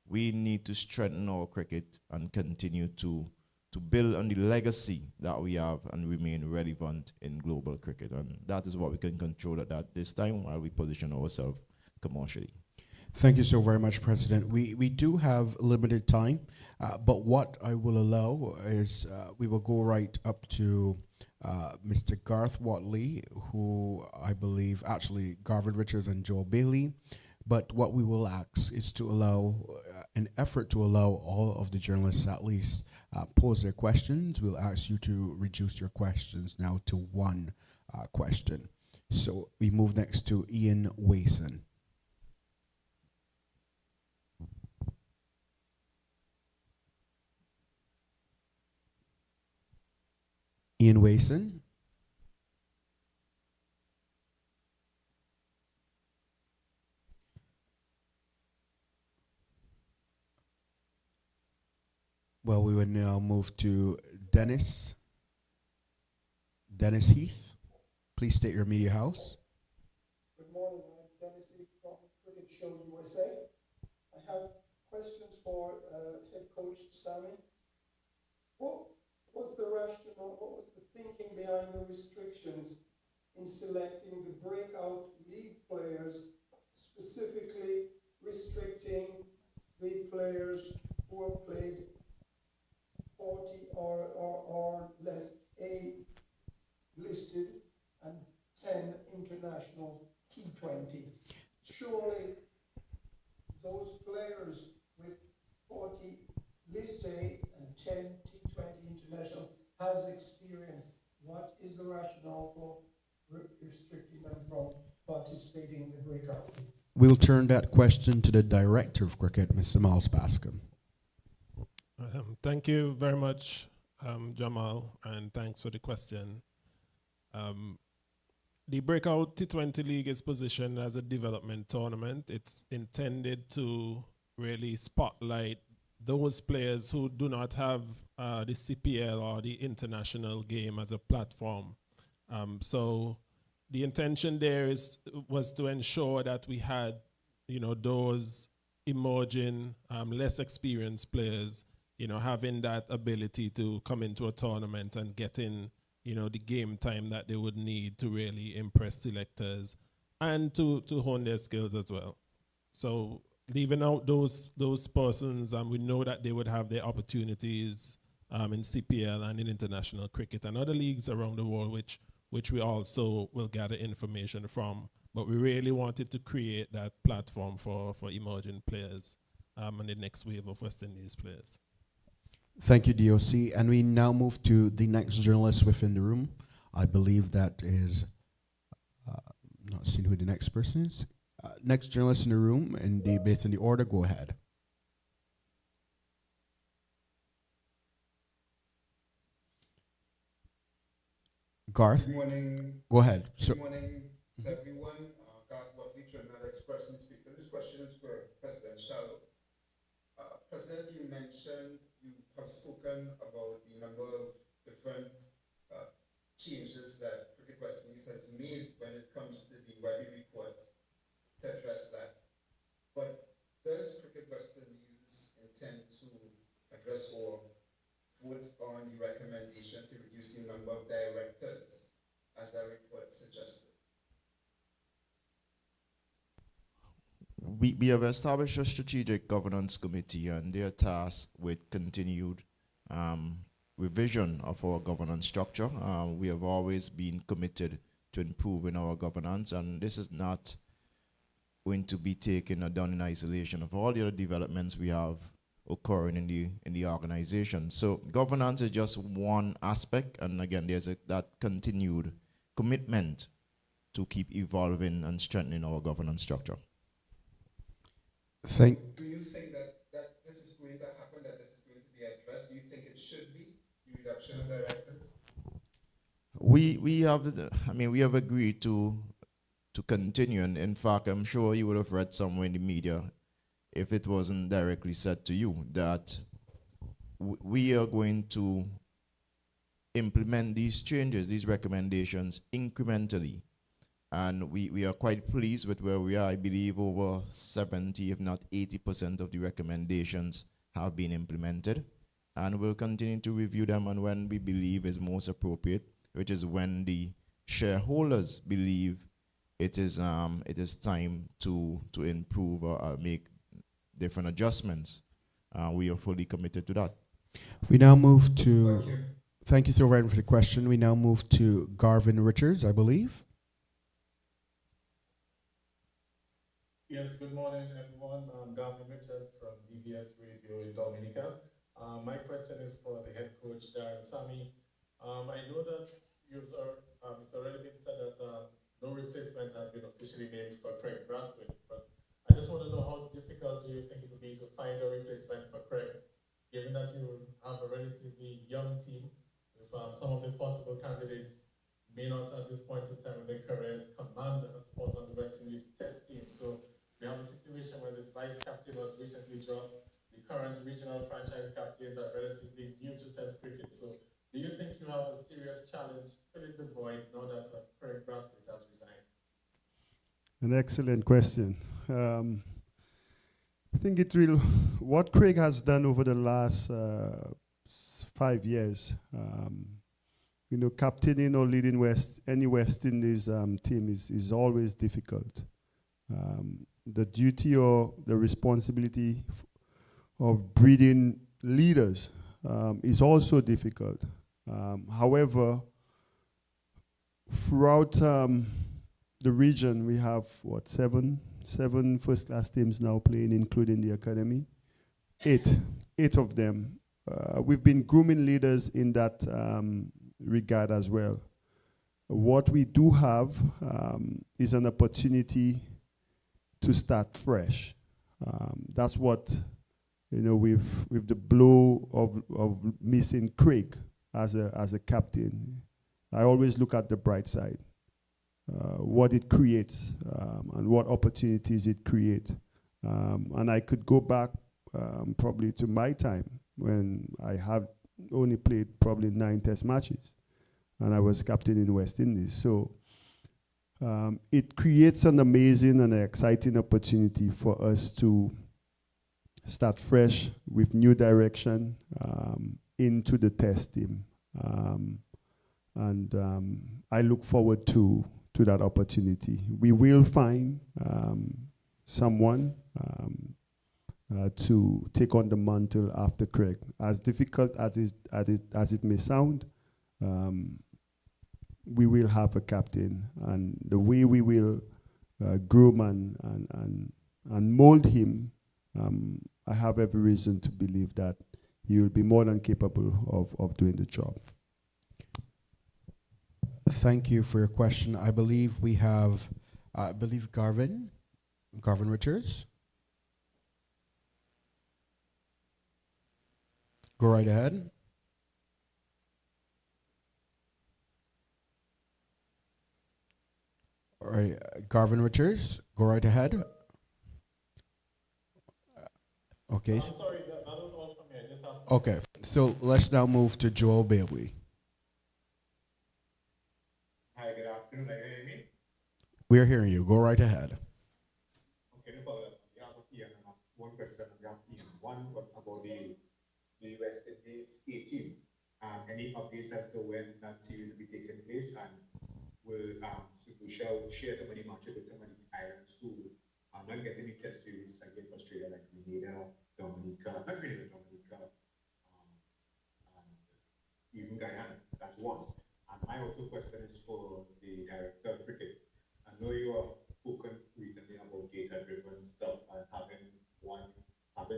We need to strengthen our cricket and continue to build on the legacy that we have and remain relevant in global cricket. And that is what we can control at this time while we position ourselves commercially. Thank you so very much, President. We do have limited time, but what I will allow is we will go right up to Mr. Garth Watley, who I believe actually Garvin Richards and Joe Bailey. But what we will ask is to allow an effort to allow all of the journalists at least pose their questions. We'll ask you to reduce your questions now to one question. So we move next to Ian Wason. Ian Wason. Well, we will now move to Dennis Heath. Please state your media house. Good morning, I'm Dennis Heath from Cricket Show USA. I have questions for head coach Sammy. What was the rationale, what was the thinking behind the restrictions in selecting the breakout league players, specifically restricting the players who have played 40 or less A listed and 10 international T20? Surely those players with experience, what is the rationale for restricting them from participating in the breakout? We'll turn that question to the Director of Cricket, Mr. Miles Bascom. Thank you very much, Jamal, and thanks for the question. The Breakout T20 League is positioned as a development tournament. It's intended to really spotlight those players who do not have the CPL or the international game as a platform. So the intention there was to ensure that we had, those emerging, less experienced players, having that ability to come into a tournament and get in, the game time that they would need to really impress selectors and to hone their skills as well. So leaving out those persons, we know that they would have their opportunities in CPL and in international cricket and other leagues around the world, which we also will gather information from. But we really wanted to create that platform for emerging players and the next wave of West Indies players. Thank you, DOC. And we now move to the next journalist within the room. I believe that is, not seeing who the next person is. Next journalist in the room, and based on the order, go ahead. Garth? Good morning. Go ahead. Good morning to everyone. Garth Watley, Trinidad Express newspaper. This question is for President Shallow. President, you mentioned you have spoken about the number of different changes that Cricket West Indies has made when it comes to the Webby report to address that. But does Cricket West Indies intend to address or vote on the recommendation to reduce the number of directors, as that report suggested? We have established a strategic governance committee, and they are tasked with continued revision of our governance structure. We have always been committed to improving our governance, and this is not going to be taken or done in isolation of all the other developments we have occurring in the organization. So governance is just one aspect, and again, there's that continued commitment to keep evolving and strengthening our governance structure. Do you think that this is going to happen, that this is going to be addressed? Do you think it should be the reduction of directors? We have agreed to continue, and in fact, I'm sure you would have read somewhere in the media, if it wasn't directly said to you, that we are going to implement these changes, these recommendations incrementally. And we are quite pleased with where we are. I believe over 70, if not 80% of the recommendations have been implemented. And we'll continue to review them, and when we believe is most appropriate, which is when the shareholders believe it is time to improve or make different adjustments. We are fully committed to that. We now move to, thank you so very much for the question. We now move to Garvin Richards, I believe. Yes, good morning, everyone. I'm Garvin Richards from DBS Radio in Dominica. My question is for the head coach, Darren Sammy. I know that it's already been said that no replacement has been officially named for Kraigg Brathwaite, but I just want to know how difficult do you think it would be to find a replacement for Kraigg, given that you have a relatively young team, with some of the possible candidates may not at this point in time in their careers command a spot on the West Indies test team. So we have a situation where the vice captain was recently dropped. The current regional franchise captains are relatively new to test cricket. So do you think you have a serious challenge filling the void now that Kraigg Brathwaite has resigned? An excellent question. I think what Kraigg has done over the last 5 years, captaining or leading any West Indies team is always difficult. The duty or the responsibility of breeding leaders is also difficult. However, throughout the region, we have, seven first-class teams now playing, including the academy. Eight of them. We've been grooming leaders in that regard as well. What we do have is an opportunity to start fresh. That's what, with the blow of missing Kraigg as a captain, I always look at the bright side, what it creates and what opportunities it creates. And I could go back probably to my time when I have only played probably 9 test matches and I was captain in West Indies. So it creates an amazing and exciting opportunity for us to start fresh with new direction into the test team. And I look forward to that opportunity. We will find someone to take on the mantle after Kraigg. As difficult as it may sound, we will have a captain, and the way we will groom and mold him, I have every reason to believe that he will be more than capable of doing the job. Thank you for your question. I believe we have, Garvin Richards. Go right ahead. All right, Garvin Richards, go right ahead. Okay. I'm sorry, that was all from me. I just asked. Okay, so let's now move to Joel Bailey. Hi, good afternoon. Are you hearing me? We are hearing you. Go right ahead. Okay, no problem. You have one question. You have one about the West Indies A team. Any updates as to when that series will be taking place, and will share the money matches with some of the islands who are not getting the test series against Australia, like Grenada, Dominica, and even Guyana. That's one. And my also question is for the director of cricket. I know you have spoken recently about data-driven stuff and having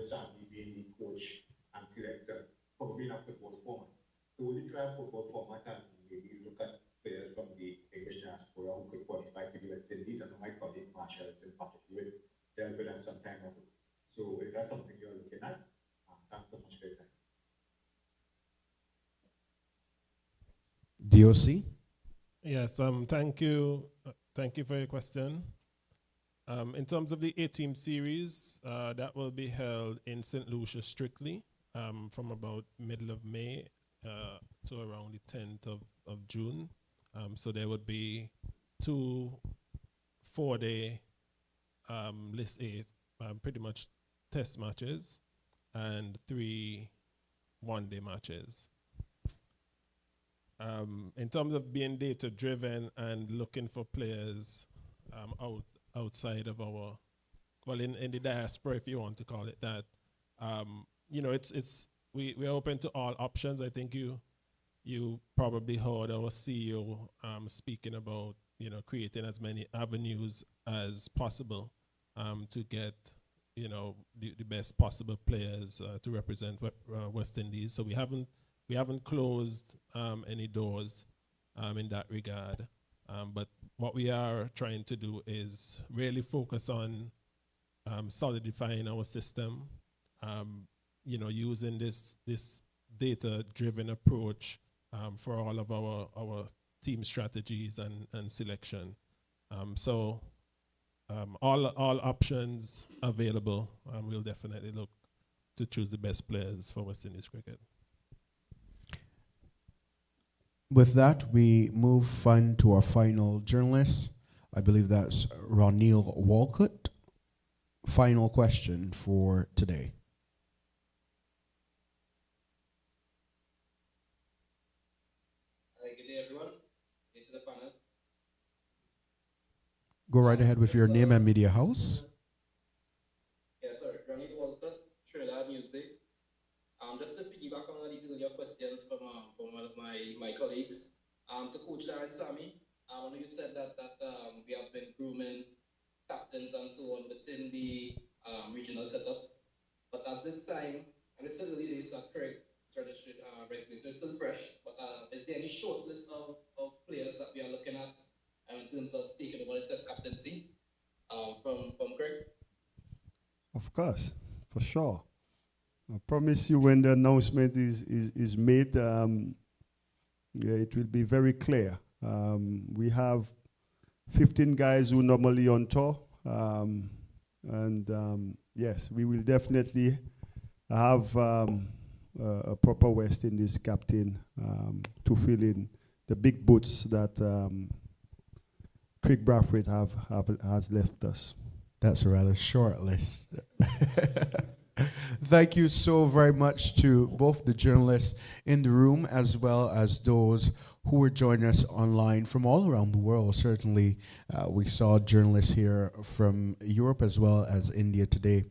Sandy being the coach and selector, probably in a football format. So will you try a football format and maybe look at players from the English diaspora who could qualify to the West Indies? I know my colleague Marshall is in particular dealt with that some time ago. So is that something you're looking at? Thanks so much for your time. DOC? Yes, thank you. Thank you for your question. In terms of the A-team series, that will be held in St. Lucia strictly from about middle of May to around the 10th of June. So there would be 2 4-day list A, pretty much test matches, and 3 one-day matches. In terms of being data-driven and looking for players outside of our, well, in the diaspora, if you want to call it that, we're open to all options. I think you probably heard our CEO speaking about creating as many avenues as possible to get the best possible players to represent West Indies. So we haven't closed any doors in that regard. But what we are trying to do is really focus on solidifying our system, using this data-driven approach for all of our team strategies and selection. So all options available, we'll definitely look to choose the best players for West Indies cricket. With that, we move on to our final journalist. I believe that's Ronil Walcott. Final question for today. Hi, good day, everyone. Into the panel. Go right ahead with your name and media house. Yes, sir. Ronil Walcott, Trinidad Newsday. Just to piggyback on a little of your questions from one of my colleagues. To Coach Darren Sammy, I know you said that we have been grooming captains and so on within the regional setup. But at this time, and it's still early days that Kraigg started resume, so it's still fresh, but is there any short list of players that we are looking at in terms of taking over the test captaincy from Kraigg? Of course, for sure. I promise you when the announcement is made, it will be very clear. We have 15 guys who normally on tour, yes, we will definitely have a proper West Indies captain to fill in the big boots that Kraigg Brathwaite has left us. That's a rather short list. Thank you so very much to both the journalists in the room as well as those who were joining us online from all around the world. Certainly, we saw journalists here from Europe as well as India today.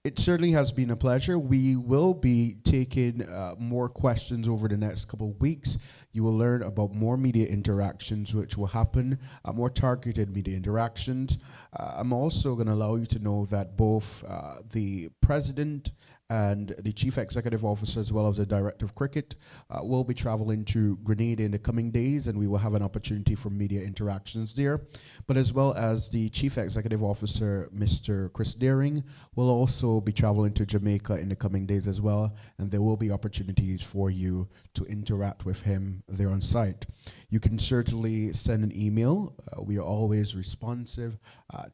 It certainly has been a pleasure. We will be taking more questions over the next couple of weeks. You will learn about more media interactions which will happen, more targeted media interactions. I'm also going to allow you to know that both the president and the chief executive officer as well as the director of cricket will be traveling to Grenada in the coming days, and we will have an opportunity for media interactions there. But as well as the chief executive officer, Mr. Chris Deering, will also be traveling to Jamaica in the coming days as well, and there will be opportunities for you to interact with him there on site. You can certainly send an email. We are always responsive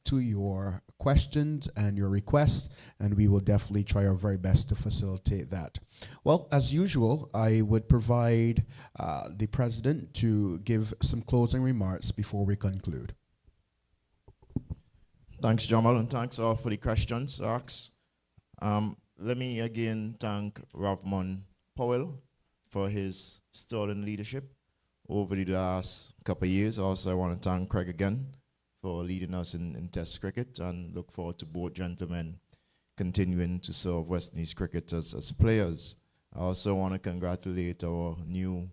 to your questions and your requests, and we will definitely try our very best to facilitate that. Well, as usual, I would provide the president to give some closing remarks before we conclude. Thanks, Jamal, and thanks all for the questions asked. Let me again thank Rovman Powell for his sterling leadership over the last couple of years. Also, I want to thank Kraigg again for leading us in Test cricket, and look forward to both gentlemen continuing to serve West Indies cricket as players. I also want to congratulate our new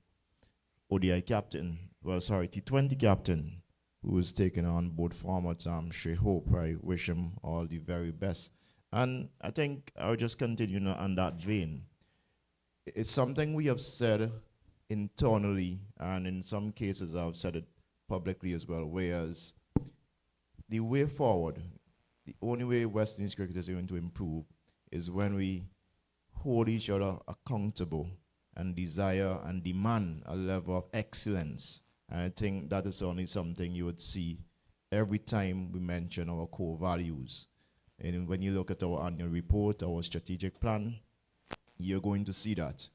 ODI captain, T20 captain, who is taking on both formats. Shea Hope. I wish him all the very best. And I think I'll just continue on that vein. It's something we have said internally, and in some cases I've said it publicly as well, whereas the way forward, the only way West Indies cricket is going to improve is when we hold each other accountable and desire and demand a level of excellence. And I think that is only something you would see every time we mention our core values. And when you look at our annual report, our strategic plan, you're going to see that.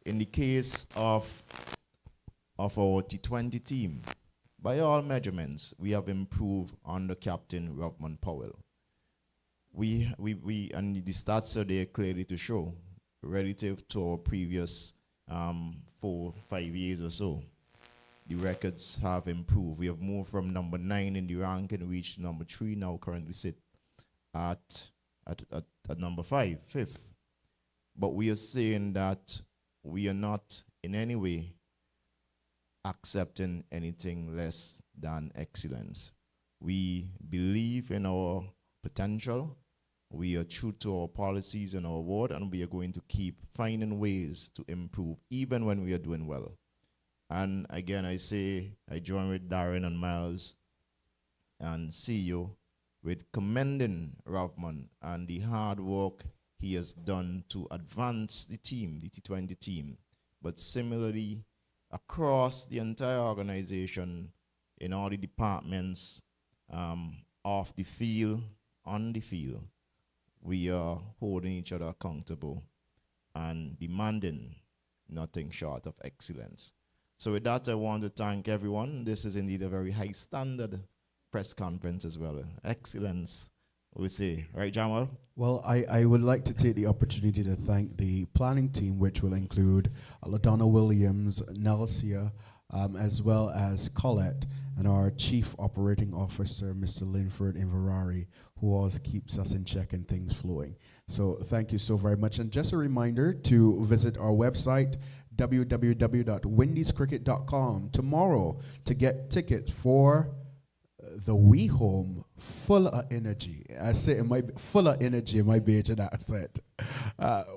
In the case of our T20 team, by all measurements, we have improved under Captain Rovman Powell. And the stats are there clearly to show, relative to our previous 4-5 years or so. The records have improved. We have moved from number 9 in the ranking, reached number 3, now currently sit at number 5, 5th. But we are saying that we are not in any way accepting anything less than excellence. We believe in our potential. We are true to our policies and our word, and we are going to keep finding ways to improve, even when we are doing well. And again, I join with Darren and Miles and CEO with commending Rovman and the hard work he has done to advance the team, the T20 team. But similarly, across the entire organization, in all the departments, off the field, on the field, we are holding each other accountable and demanding nothing short of excellence. So with that, I want to thank everyone. This is indeed a very high standard press conference as well. Excellence, we say. Right, Jamal? Well, I would like to take the opportunity to thank the planning team, which will include LaDonna Williams, Nelsia, as well as Colette, and our Chief Operating Officer, Mr. Linford Inverari, who always keeps us in check and things flowing. So thank you so very much. And just a reminder to visit our website, www.windiescricket.com, tomorrow to get tickets for the we home full of energy. I say it might be full of energy in my Bajan accent.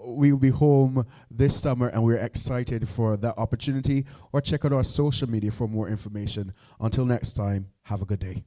We'll be home this summer and we're excited for that opportunity. Or check out our social media for more information. Until next time, have a good day.